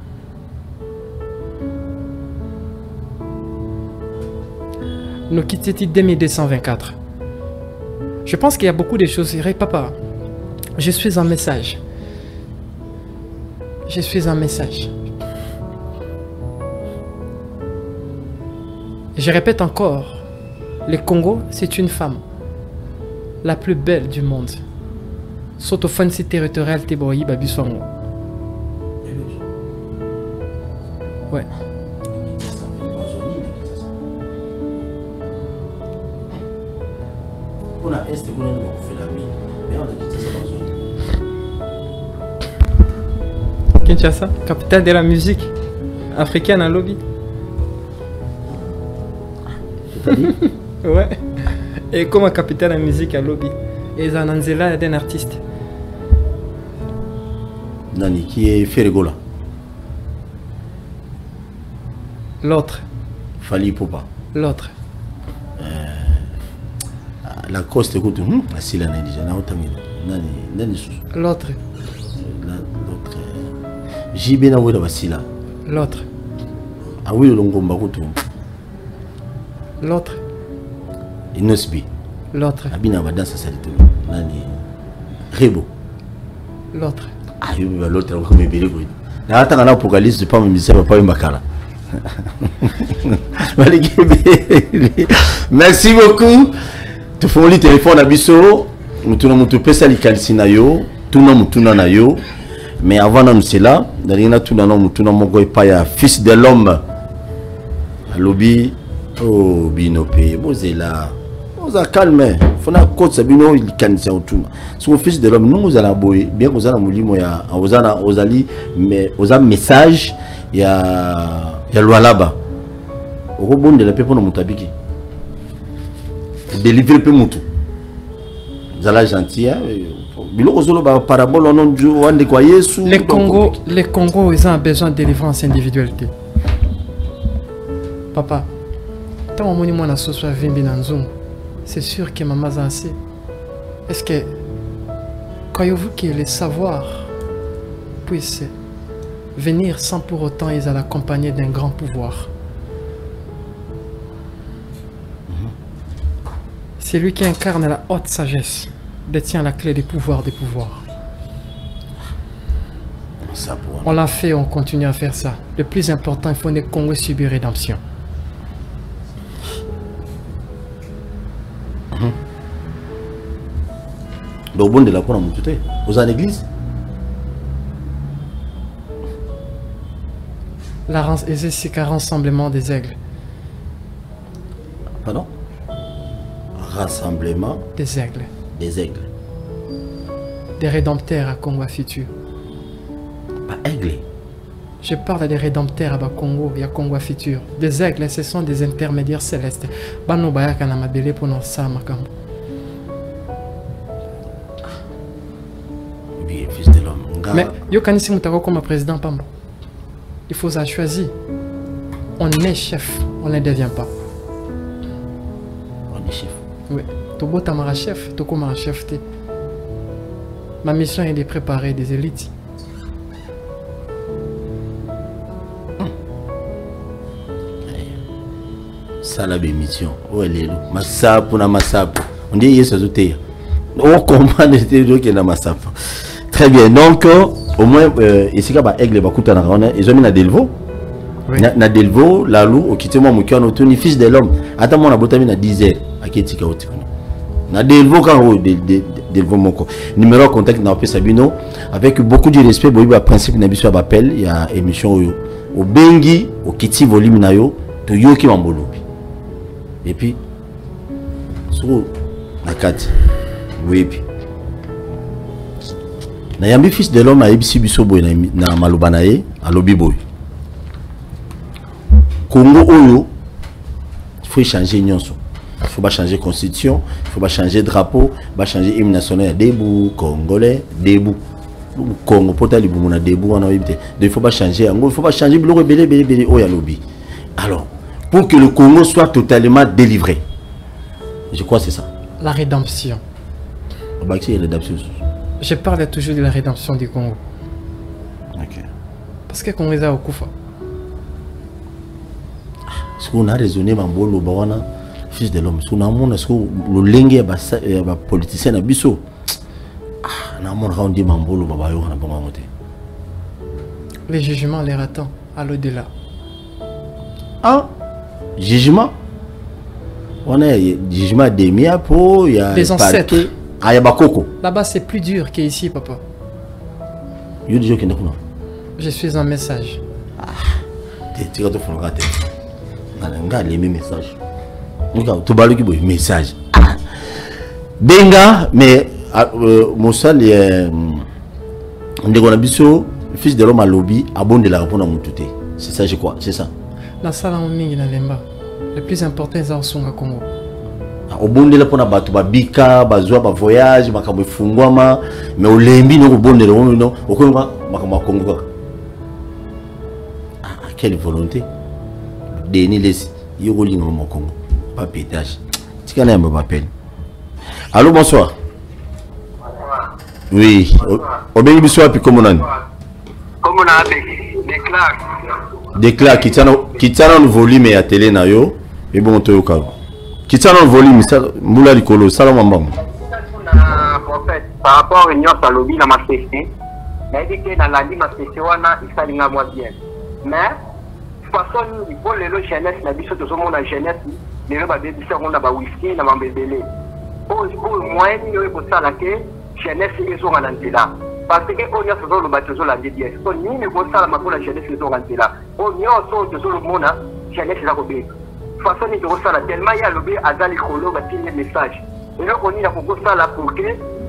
Nous quittons 2224. Je pense qu'il y a beaucoup de choses. Papa, je suis un message. Je suis un message. Je répète encore, le Congo, c'est une femme. La plus belle du monde. Sauf au fancy territorial Teboyi Babiswango. Ouais. Kinshasa, capitale de la musique africaine à lobby. Ouais. Et comme capitale de la musique à lobby. Et Zananzela est un artiste.
Nani, qui est Ferregola?
L'autre.
Fali Popa.
L'autre.
La Coste, écoute, Asila Nadija, Nani,
l'autre.
L'autre. JB Naweda Basila.
L'autre.
Ah oui, Longomba Kutu.
L'autre.
Inosbi.
L'autre.
Abina Badan Salito. Nani. Rebo.
L'autre.
Ah, l'autre, on va me bélir. N'attends pas Apocalypse, je ne sais pas une Bakala. Merci beaucoup. Tu fais le téléphone à Bisso. Nous avons tout ça, les calcinayo. Tout le monde, nayo. Mais avant de nous là, tout le monde, fils de l'homme. Lobby. Oh, binopé. Vous êtes là. Vous êtes calme. Faut na côte sabino il canisa autour. Son fils de l'homme nous allons boy bien que vous allez mouli ya aux ali mais aux message ya loi là-bas. Au rebond de la paix pour nous mutabiki. Délivrer peu mutu. Vous allez gentil hein. Bilo kozolo ba parabole au nom de Wande kwa Yesu.
Les Congo ils ont besoin de délivrance individualité. Papa, tant au moni moi na so soit vimbi na nzungu. C'est sûr que maman a assez. Est-ce que croyez-vous que le savoir puisse venir sans pour autant ils à l'accompagner d'un grand pouvoir? C'est lui qui incarne la haute sagesse, détient la clé des pouvoirs des pouvoirs. On l'a fait, on continue à faire ça. Le plus important, il faut que Congo subir rédemption.
Au bon de la cour, vous avez l'église?
C'est un rassemblement des aigles.
Pardon? Rassemblement
des aigles.
Des aigles.
Des rédempteurs à Congo futur.
Pas aigle.
Je parle des rédempteurs à Congo et à Congo futur. Des aigles, ce sont des intermédiaires célestes. Bano bayaka na mabele pour nos samakambo.
Fils de l'homme.
Mais yo kanisi mutako comme président Pambo. Il faut ça choisir. On est chef, on ne devient pas.
On est chef.
Oui. Tobo tamara chef, toko mara chef te. Ma mission est de préparer des élites.
Ça la mission. Oh elle est là. Masapu na masapu. On dit yes azote. On comprend que na masapu. Très bien. Donc au moins ici ka ba aigle ba kutana on ils ont mis na Delvaux. Na Delvaux, la lou au kitemo mukiano Tony fils de l'homme. Attends mon abotami na 10h aketika oti. Na Delvaux quand Delvaux moko. Numéro de contact na Sabino avec beaucoup de respect boyiba principe na biso appel il y a émission au bengi au kiti volume na yo to yoki mambolobi. Et puis, sur la carte, oui, puis. Nayambi fils de l'homme a ebisi biso boy na malobanaye à lobby boy. Congo oyo, il faut changer nyonso. Il faut pas changer constitution, il faut pas changer drapeau, il faut changer hymne national debout congolais debout. Congo potali bumuna debout on a évité. Il faut pas changer il faut pas changer biloko belé oya lobby. Alors, pour que le Congo soit totalement délivré. Je crois que c'est ça.
La rédemption. Je parle toujours de la rédemption du Congo.
Ok.
Parce que le Congo est au Koufa.
Est-ce qu'on a raisonné Mambolo Bawana, fils de l'homme? Est-ce qu'on a mon est-ce que le lingue est politicien à Bissau? Ah, on a mon rendu Mambolo Babayo on a pas monté.
Les jugements les attendent à l'au-delà.
Ah, jugement? On a jugement des miapo, il y a
des ancêtres.
Ah, il y a Bakoko.
Là-bas, c'est plus dur qu'ici, papa.
Il y a des gens qui ne connaissent pas.
Je suis un message.
Ah, tu vas te faire rater. Regarde les mêmes messages. Regarde, tu vas le message. Benga, mais Moussa, on fils de l'homme à lobby, abonne de la réponse à mon touté. C'est ça, je crois, c'est ça.
La salle en ligne, le plus important, c'est au Congo.
Au bon de la pona batu babika bazwa ba voyage makambo fungwama mais au lembi no bon de no okonga makambo Congo. Ah, quelle volonté. Deni les yoli no mo Congo. Pas pétage. Tikana me m'appelle. Allô, bonsoir. Oui. Obengi biso api comme on
Comment on a
déclare kitana no volume ya télé na yo et bon to yoka. Kitana no volume mbula likolo salama mbam.
Par rapport à l'union salobi na masese, na dit que dans la vie masese wana isalinga moi bien. Mais façon ni pour les jeunesse na biso to monde la jeunesse, les ba bébé ça on a ba whisky na mambebele. Au moyen ni yo ko sala ke jeunesse ils ont en là. Parce que on y a toujours le bateau la DDS. On ni ne ko sala ma pour la jeunesse ils ont en là. On y a toujours le monde jeunesse la ko be. Façon ni ko sala tellement ya lobe azali kolo ba tine message. Et donc on y a ko sala pour que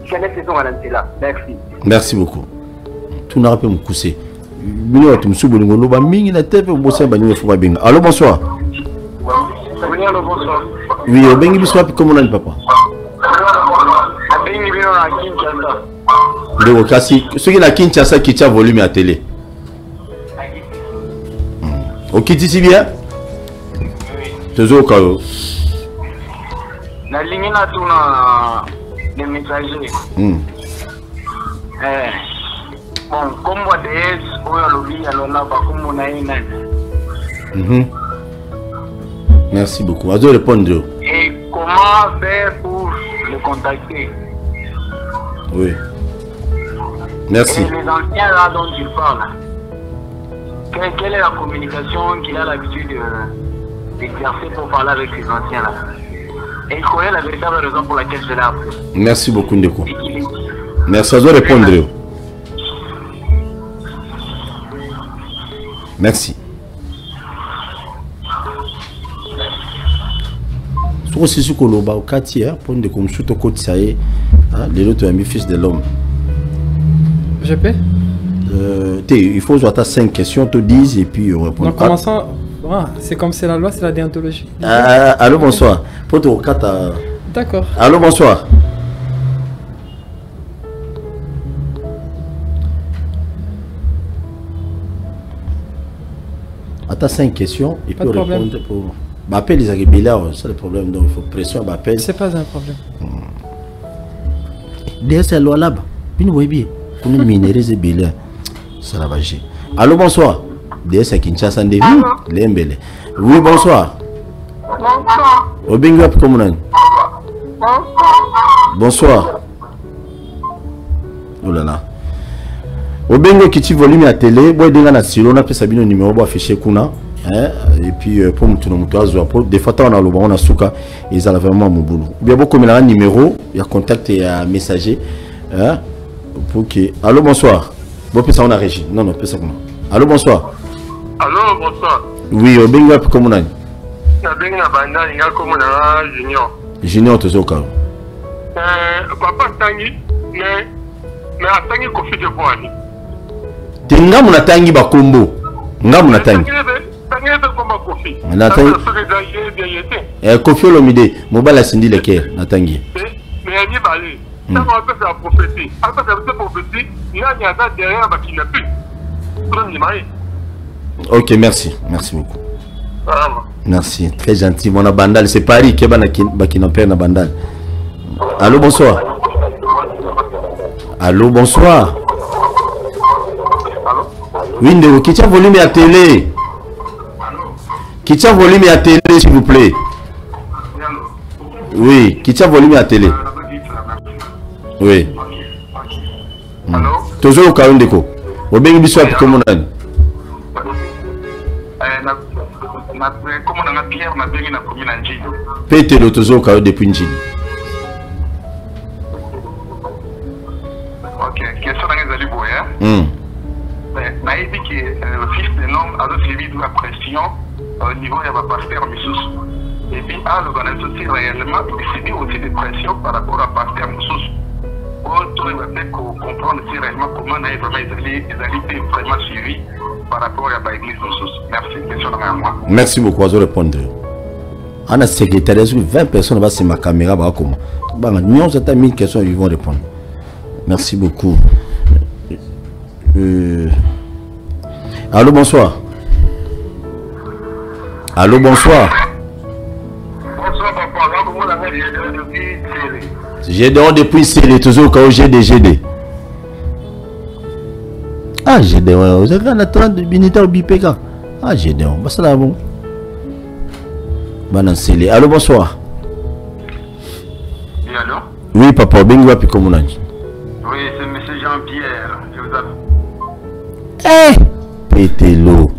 jeunesse ils ont en là. Merci.
Merci beaucoup. Tout n'a pas me cousser. Bino tu msubu ngono ba mingi na tepe bossa ba nywe fuba benga. Allô, bonsoir.
Bonsoir.
Oui, bengi biso api comment on papa.
Bengi bino na Kinshasa.
Ndeko kasi ce qui la Kinshasa qui tient volume à télé. OK, tu sais bien? Toujours kao.
Na ligne na tuna des messagers. Bon, comme moi DS, oyo lobi alona ba comme na ina.
Merci beaucoup. Azo répondre.
Et comment faire pour le contacter?
Oui. Merci.
Et les anciens là dont tu parles, quelle est la communication qu'il a l'habitude d'exercer pour parler avec ces anciens là? Et il connaît la véritable raison pour laquelle je l'ai appelé.
Merci beaucoup, Ndeko. Merci. Azo répondre. Merci. Si ce que l'on va au quartier, pour de comme sous ton côté, ça y est, les autres amis fils de l'homme.
Je peux?
Il faut jouer à 5 questions, te 10 et puis on répond.
Donc, commençons. C'est comme c'est la loi, c'est la déontologie.
Allô, bonsoir. Pour ton 4.
D'accord.
Allô, bonsoir. Attends 5 questions et puis on répond pour. Appelle les agribilats, c'est le problème, donc il faut pression, appelle.
C'est pas un problème.
DS c'est loi là-bas. Puis nous voyons, pour nous minériser billet. Ça va vager. Allô, bonsoir. DS c'est Kinshasa Ndevi. Lembele. Oui, bonsoir.
Bonsoir.
Obenga comment on Bonsoir. Oh là là. Obenga qui tu volume à télé, boy denga na silo na pesa bino numéro bo affiché kuna. Et puis pour nous des fois on a le bon on a souka ils ont vraiment mon boulot bien beaucoup mais là numéro il y a contact et un messager pour que allô bonsoir bon puis ça on a régi non non ça allô bonsoir.
Allô bonsoir.
Oui au benga comment on
na bengi na banda inga komo na junior.
Junior tozoka.
Papa tangi mais atangi Kofi de Boani.
Tenga muna tangi bakombo. Nga muna tangi.
Tangi be komba Kofi.
Na tangi. Kofi Olomide, mobala sindi le cœur na tangi.
Mais ani balé. Ça va faire la prophétie. Après cette prophétie, il y a derrière qui n'a plus.
Ok, merci. Merci beaucoup.
Voilà.
Merci, très gentil. Mon bandal, c'est Paris qui est na bandal. Allô, bonsoir. Allô, bonsoir.
Allô?
Oui, Ndeo, qui tient volume à télé? Qui tient volume à télé, s'il vous plaît? Oui, qui tient volume à télé? Oui.
Allô?
Toujours au cas où Ndeko. Au bien, il soit comme on a.
Comment on a Pierre, on a bien commis en Jini.
Pété le toujours au cas où depuis Njini.
Ok, question dans les aliboués. Mais il dit que le fils de l'homme a suivi de la pression au niveau de la pasteur Missous. Et puis, l'organisation réellement, il subit aussi des pressions par rapport à pasteur Missous. Autre, il va peut-être comprendre si réellement comment on a vraiment suivi par rapport à l'église Missous. Merci, question dans moi.
Merci beaucoup, je vais répondre. On a secrétaire, 20 personnes va sur ma caméra, bah comment? Bah, nous, on a 1000 questions, ils vont répondre. Merci beaucoup. Allô, bonsoir. Allô, bonsoir.
Bonsoir, papa. Là, comment on a depuis Télé?
J'ai depuis Télé, toujours quand j'ai des GD. Ah, GD, vous avez un 30 minutes au BPK. Ah, GD, bah, ça là, bon. Bananceli. Allô, bonsoir.
Oui, allô?
Oui, papa, Bengoua Pikomunanji.
Oui, c'est M. Jean-Pierre. Je vous appelle.
Pételo.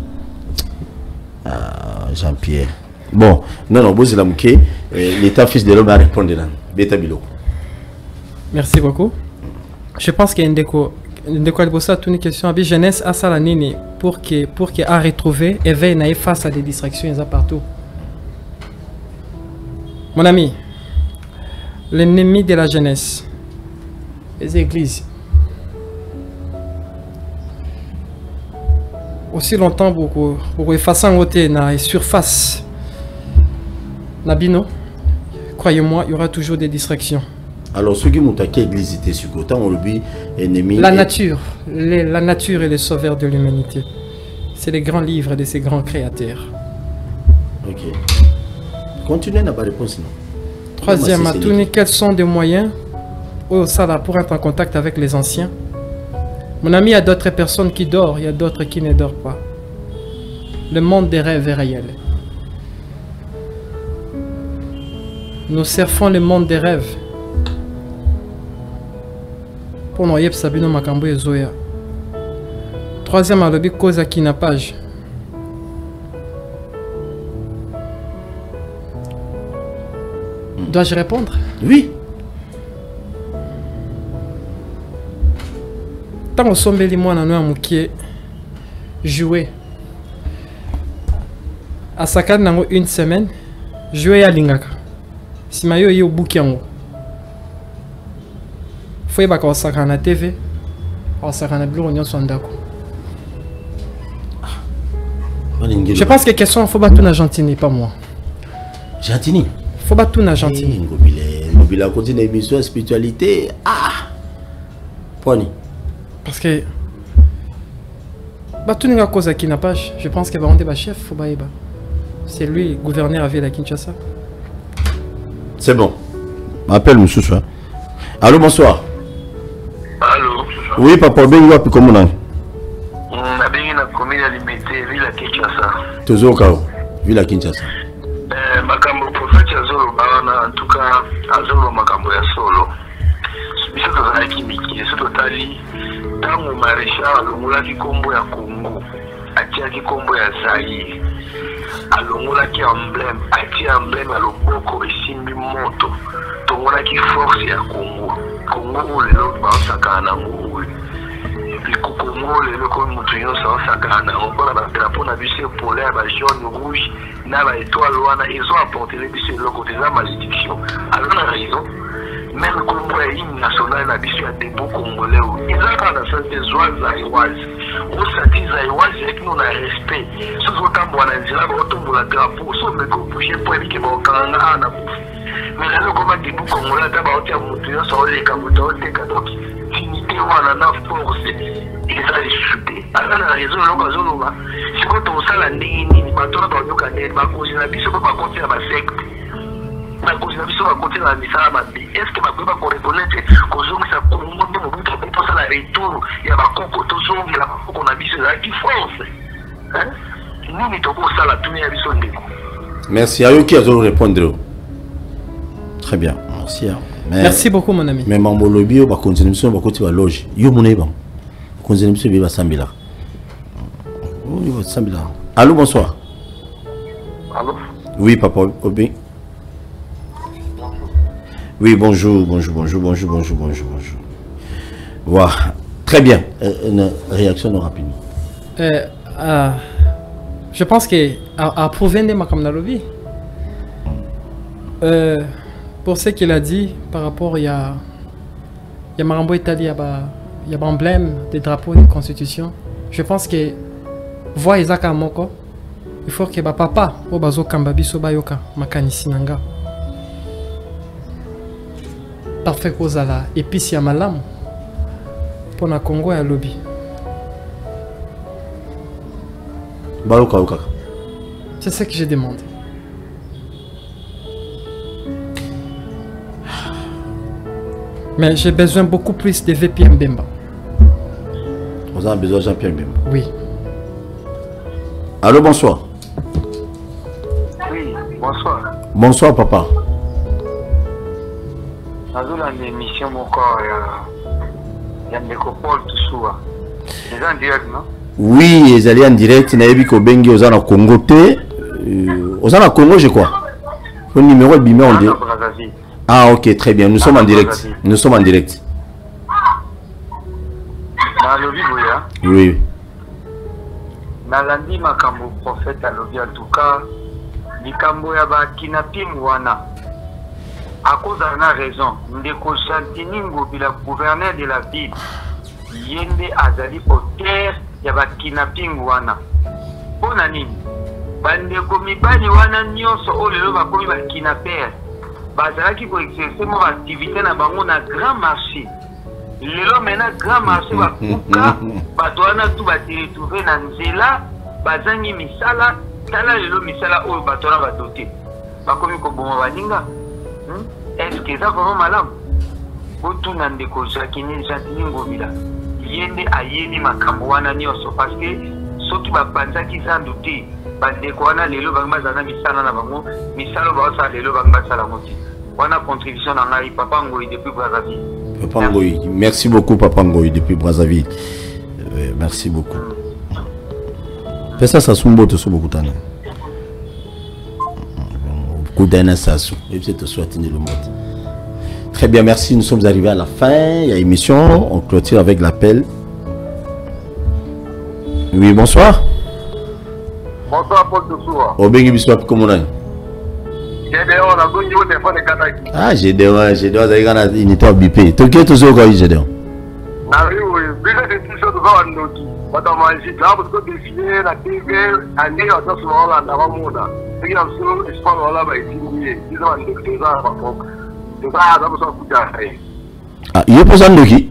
Ah, Jean-Pierre. Bon, non, vous êtes là, l'état fils de l'homme a répondu là. Beta Bilo.
Merci beaucoup. Je pense qu'il y a une déco toute une question. La jeunesse à Salanini pour qu'il a retrouvé et veille face à des distractions partout. Mon ami, l'ennemi de la jeunesse, les églises. Aussi longtemps beaucoup effacer en côté na surface nabino, croyez-moi, il y aura toujours des distractions.
Alors ceux qui m'ont attaqué l'église était sur côté on le dit ennemi.
La nature est le sauveur de l'humanité. C'est les grands livres de ces grands créateurs.
Ok. Continuez n'a pas de réponse non.
Troisième, quels sont des moyens pour être en contact avec les anciens? Mon ami, il y a d'autres personnes qui dorment, il y a d'autres qui ne dorment pas. Le monde des rêves est réel. Nous surfons le monde des rêves. Pour nous, Sabino Makambo et Zoya. Troisième, à l'objet cause à kinapage. Dois-je répondre?
Oui.
Tant que sommes les mois dans qui jouer à Sakan dans une semaine, jouer à Lingaka. Si mayo est au bouquin, faut y avoir Sakan à TV, ou Sakan à Blue Union Sondako. Je pense que la question faut battre Gentini, pas moi.
Gentini.
Faut battre Gentini.
Mobile à côté de l'émission spiritualité. Ah. Pony.
Parce que tout le monde cause à Kinapage, je pense qu'il va rendre le chef, faut baïba. C'est lui, gouverneur à ville à Kinshasa.
C'est bon. Appelle M. Soussoua. Allô, bonsoir.
Allô.
Oui, papa, ben quoi, puis comment on a?
On a bien une commune alimentée, ville à Kinshasa.
Toujours au cas ville à Kinshasa.
Makambo prophète Azolo Barana, en tout cas, Azolo Makambo ya solo. Biso tozalaki mikili so totali ntango maréchal alongolaki nkombo ya Congo atiaki nkombo ya Zaïre alongolaki emblème atie emblème ya loboko esimbi moto tomonaki force ya Congo lelo baosakana nango likoko
Congo, le Congo, ça sakana, on voit la drapeau, on a vu ces polaires, jaune, rouge, na étoile, ils ont apporté les bus de côté de la malédiction. Alors, on a raison. Même Congo est hymne national, la bus des beaux Congolais. Ils ont pas la salle des oies zaïroises. On s'attise zaïroises avec nous, on a respect. Ce sont autant pour la nzela, autant pour la drapeau, sauf que pour bouger pour éviter que mon canard n'a pas. Mais là, le combat des beaux Congolais, d'abord, on tient mon tuyau sur les caboutons, des cadeaux qui dignité, on a la force. Ils allaient chuter. Alors, la raison, l'on va c'est quand on s'en a dit, on a pas de cause, la bise, on ne peut pas continuer à ma secte. La cause, la bise, on va continuer à ma secte. Est-ce que ma peut pas reconnaître qu'aux hommes, ça peut nous montrer, on peut ça la retour, il y a ma conco, tous hommes, il y a ma conco, on a bise, là, qui force. Nous, nous, on ça la tournée à bise, on déco.
Merci. Ayoki, à répondre. Très bien. Merci.
Merci beaucoup, mon ami.
Mais mon lobby, on va continuer, on va continuer à loger. Yo, mon ébang. Continuez, monsieur Viva Sambila. Allô, bonsoir.
Allô?
Oui, papa. Oui, bonjour. Voilà. Très bien. Une réaction rapidement.
Je pense que à prouver des ma comme dans le lobby. Pour ce qu'il a dit par rapport il y a Marambo Italie, il y a l'emblème des drapeaux de constitution. Je pense que voir Isaac Amoko, il faut que papa au bazo kambabi so bayoka makanisi nanga. Parfait cause à la épice ya malam pour na Congo ya lobby.
Bayoka oka.
C'est ce que j'ai demandé. Mais j'ai besoin beaucoup plus de VPM Bemba.
Vous avez besoin de Jean-Pierre Bemba?
Oui.
Allô, bonsoir.
Oui, bonsoir.
Bonsoir, papa.
Dans l'émission, mon corps, il y a des copains tout ça. C'est en direct, non?
Oui, ils allaient en direct. Il y a des Bengi aux en Congo. Aux en Congo, je crois. Le numéro est bimé en direct. Ah, ok, très bien. Nous sommes en direct. Nous sommes en direct.
Dans le vivre,
oui.
Nalandi makambo prophète à l'objet en tout cas. Likambo ya ba kidnapping wana. À cause de la raison, Ndeko Santini Ngobila, gouverneur de la ville, Yende Azali Poter, ya ba kidnapping wana. Pona nini? Bandeko mibani wana nyonso olelo bakomi ba kidnapper. Bazalaki ko exercer mo activité na bango na grand marché. Lelo mena grand marché ba kuka, bato wana tu ba retrouver na nzela, bazangi misala, tala lelo misala oyo bato na badote. Bakomi ko boma baninga. Est-ce que ça vraiment malade? Autant dans des causes qui n'est jamais ngobila. Yende ayeni makambo wana nyonso parce que ceux qui va penser qu'ils s'en doutent, bande ko wana lelo bangba zana misala na bango, misalo ba sa lelo bangba sala moti. Wana contribution na ngai papa Ngoyi depuis Brazzaville.
Papa Ngoyi, merci beaucoup papa Ngoyi depuis Brazzaville. Merci beaucoup. Fais ça sumbo to subo kutana. Très bien, merci. Nous sommes arrivés à la fin. Il y a émission. On clôture avec l'appel. Oui, bonsoir.
Bonsoir, Paul Toussoua.
Au Bengi Biswap, comment on est? Ah, j'ai des unités BP. Tu es toujours au Gédéon.
Ah oui, oui. Puis les décisions de voir un autre. Quand on m'a dit, là, parce que définir la TV, un nez, on a souvent là, dans le monde. Et il y a souvent, je pense, là, bah, ils ont un deux ans, par contre. C'est ça, ça me semble tout à fait.
Ah, il y a pour ça, Ndoki.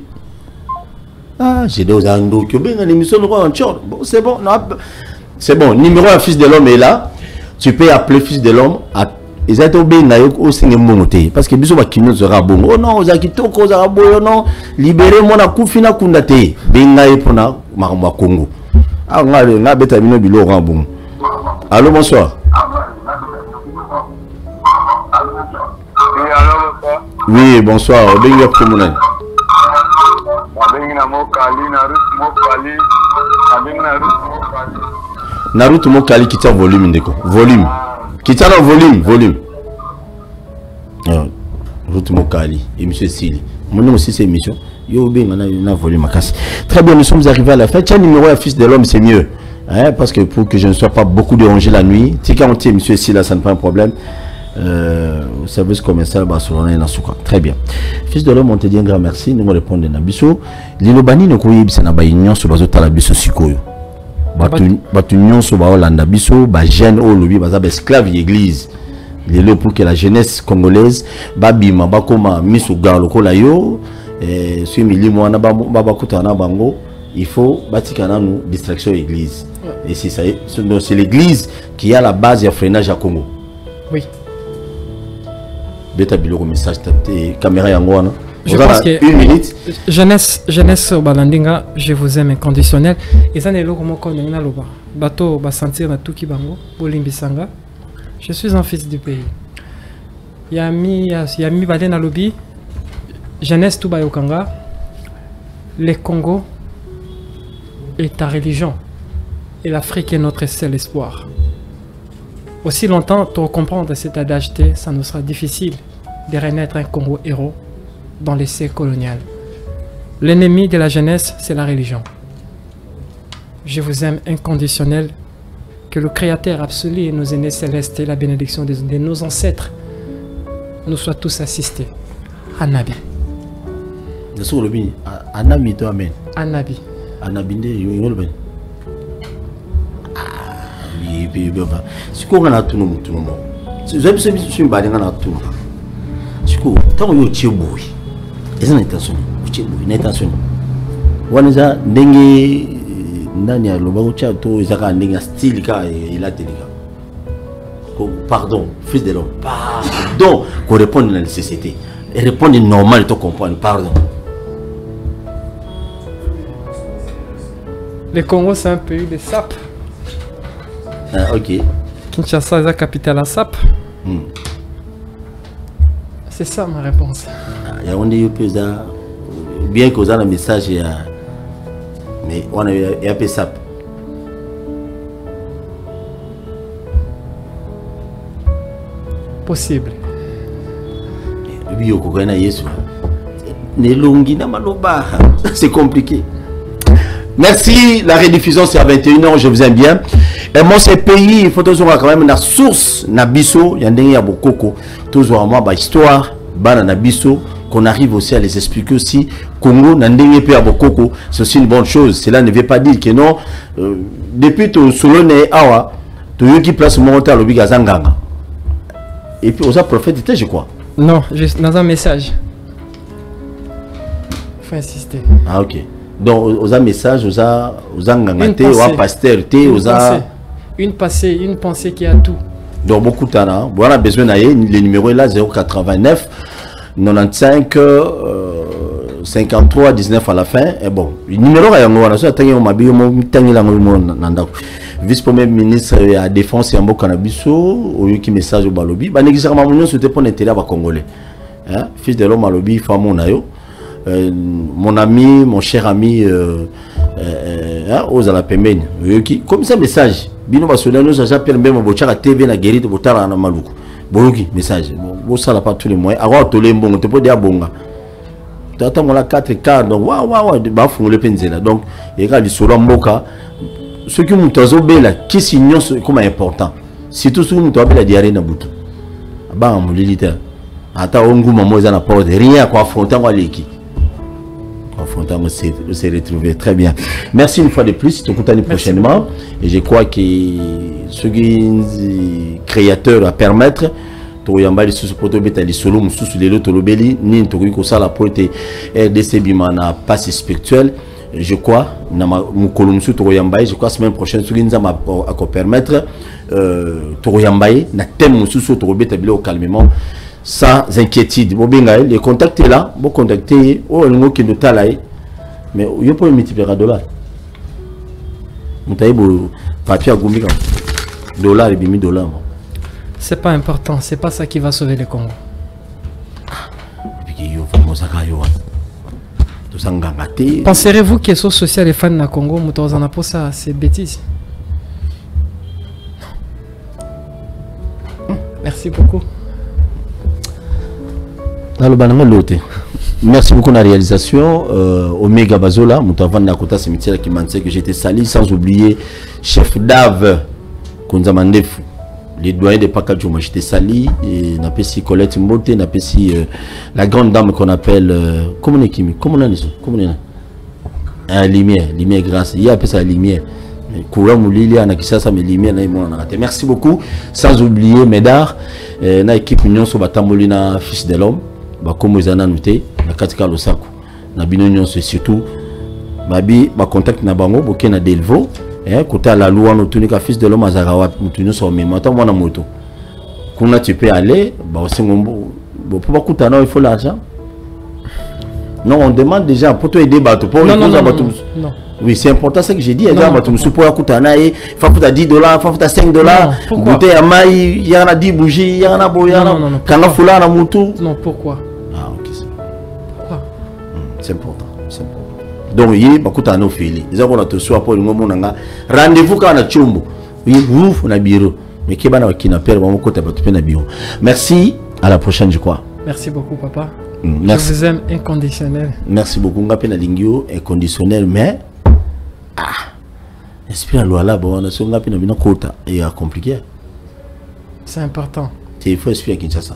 Ah, j'ai des Ndoki. Bien, l'émission, bon, c'est bon. C'est bon. Numéro à Fils de l'Homme est là. Tu peux appeler Fils de l'Homme à. Ils ont bien au Sénémonoté. Parce que bisous, qui nous sera bon. Oh non, Zakito, Kozarabo, non. Libérez mon akoufina kundate. Bengaye pour na Maramba Congo. Ah, on a bêta mino bilo rambon. Allô, bonsoir. Oui, bonsoir. Bengaye pour mon aide. Naruto Mokali qui tient volume ndeko. Volume. Qui tient le volume. Naruto Mokali et monsieur Sili. Mon nom aussi c'est émission. Yo bien on a volé ma casse. Très bien, nous sommes arrivés à la fin. Tiens, numéro à Fils de l'homme, c'est mieux. Hein, parce que pour que je ne sois pas beaucoup dérangé la nuit. Si quand on tient monsieur ici là, ça ne pas un problème. Service commercial Barcelone et Nasuka. Très bien. Fils de l'homme, on te dit un grand merci. Nous répondons à Bisso. L'Ilobani ne couille bisa na ba union sur bazo tala biso sikoyo. Batu union sur ba Hollanda biso ba jeune au lobby baza ba esclave église. Lelo pour que la jeunesse congolaise babima bakoma misu galo kola yo suis mili mwana baba kutana bango, il faut batikana nous distraction église. Et c'est ça, c'est l'église qui a la base et freinage à Congo.
Oui.
Beta biloko message tapé caméra yangoana.
Je pense que
une minute.
Jeunesse au Balandinga, je vous aime inconditionnel. Et ça n'est pas comme on a le bas. Bateau va sentir na tout qui bango, Bolimbisanga. Je suis un fils du pays. Yami Badena lobby. Jeunesse tout bayokanga. Le Congo est ta religion. Et l'Afrique est notre seul espoir. Aussi longtemps, pour comprendre cet adage, ça nous sera difficile de renaître un Congo héros dans l'essai colonial. L'ennemi de la jeunesse, c'est la religion. Je vous aime inconditionnel. Que le Créateur absolu et nos aînés célestes et la bénédiction de nos ancêtres nous soient tous assistés. Anabi.
Anabi, toi, amen.
Anabi.
Anabi, si on a tout le monde, si vous avez ce que vous avez tout, si vous avez un tchéboué, c'est une intention. Une intention. On a des nani a loba ucha to izaka ndinga style ka il a télika. Pardon, fils de l'homme. Pardon, qu'on réponde à la nécessité. Et répondre normal, tu comprends. Pardon.
Le Congo, c'est un pays de sap.
Ah, ok.
Kinshasa est la capitale à sap. C'est ça ma réponse.
Il y a un des bien que vous avez un message, mais on a un peu sap.
Possible.
C'est compliqué. Merci. La rediffusion c'est à 21h. Je vous aime bien. Et moi, ces pays, il faut toujours quand même la source, Nabiso, il y a beaucoup, toujours moi, histoire, Nabiso, qu'on arrive aussi à les expliquer aussi. Congo, c'est aussi une bonne chose. Cela ne veut pas dire que non. Depuis tout Solone Awa, tout le qui place mon montant à l'Obigazanganga. Et puis, aux prophétités, je crois.
Non, juste dans un message. Il faut insister.
Ah, ok. Donc, aux message, aux angangate, aux pasteur,
une pensée qui a tout. Donc,
beaucoup de temps, on a besoin d'aller. Le numéro est là 089 95 53 19 à la fin. Et bon, le numéro est là. Vice-premier ministre de la Défense et en Canabiso, au qui message au Balobi, bah nécessairement nous souhaitons pour l'intérêt à Congolais. Fils de l'homme Balobi, femme mon ami, mon cher ami, aux à la Pemene, comme ça message. Bino Basola nous j'appelle même au Bochara TV na guéri de Botara na Maluku. Boyoki message. Bon ça là pas tous les moyens. Alors tous les bons, tu peux dire bonga. Tu attends on a 4 quarts donc waouh bah font le penzela. Donc il y a du solo mboka. Ce qui nous tozobe là qui signons comme important. Surtout ce qui nous tozobe la diarrhée na butu. Ba mon militaire. Ata ongu maman za na porte rien quoi affronter quoi l'équipe. On s'est retrouvé très bien. Merci une fois de plus. Te contacte prochainement. Et je crois que ce créateur à permettre Toyamba sous poto betali solo mususu lelo tolobeli ni tokoki ko sala pote RDC bimana passe spirituel. Je crois na mukolo mususu Toyamba je crois semaine prochaine ce qui nous a permettre Toyamba na thème mususu tokobeta bilo calmement. Sans inquiétude. Les contacts là, vous contactez, qui nous talaye, mais il y a pas un multiplier $. Vous avez papier à $, et $.
C'est pas important, c'est pas ça qui va sauver le Congo. Penserez-vous que ce social est fan de Congo, ça c'est bêtise. Merci beaucoup.
Dans le banane l'autre. Merci beaucoup la réalisation. Omega Bazola, Moutavanda Kota Cimetière qui m'a dit que j'étais sali, sans oublier chef d'Ave Konzamandefu. Les doyens de Pakadjouma, j'étais sali, et n'a pas si Colette Mbote, n'a pas si la grande dame qu'on appelle comment on est comment on dit comment on est lumière grâce, il y a appelé ça la lumière. Courant Moulili, on a qui ça mais lumière on a raté. Merci beaucoup. Sans oublier Médard, na équipe Union sur Batamolina fils de l'homme, bah comme ils en ont noté, na Katika Losako, na Binonion c'est surtout, babi ba contact na bango, boké na Delvo. Côté à la loi, nous tenons qu'à fils de l'homme à Zarawat, nous tenons sur mes motos, moi, moto. Quand tu peux aller, pour pas coûter, il faut l'argent. Non, on demande déjà pour toi aider bateau. Non. Oui, c'est important ce que j'ai dit. Il faut coûter $10, il faut coûter $10, il faut coûter $5. Bouteille à maï, il y en a 10 bougies, il y en a boya. Quand on fout là, on a moto.
Non, pourquoi?
Ah, ok.
Pourquoi?
C'est important. Donc, il y a beaucoup de filles. Ils ont rendez-vous quand on a chumbo. Oui, on a bureau. Mais qui est qui n'a pas de bureau. Merci. À la prochaine, je crois.
Merci beaucoup, papa.
Merci.
Je vous aime inconditionnel.
Merci beaucoup. On a peine à l'ingio inconditionnel, mais esprit à l'ouala, bon, on a son peine à bien quota et compliqué.
C'est important.
Il faut esprit à Kinshasa.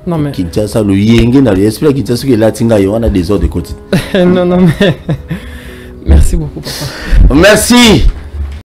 Non mais
Kinshasa le yenge na l'esprit à Kinshasa qui est là tinga on a des ordres de côté.
non mais merci beaucoup, papa.
Merci.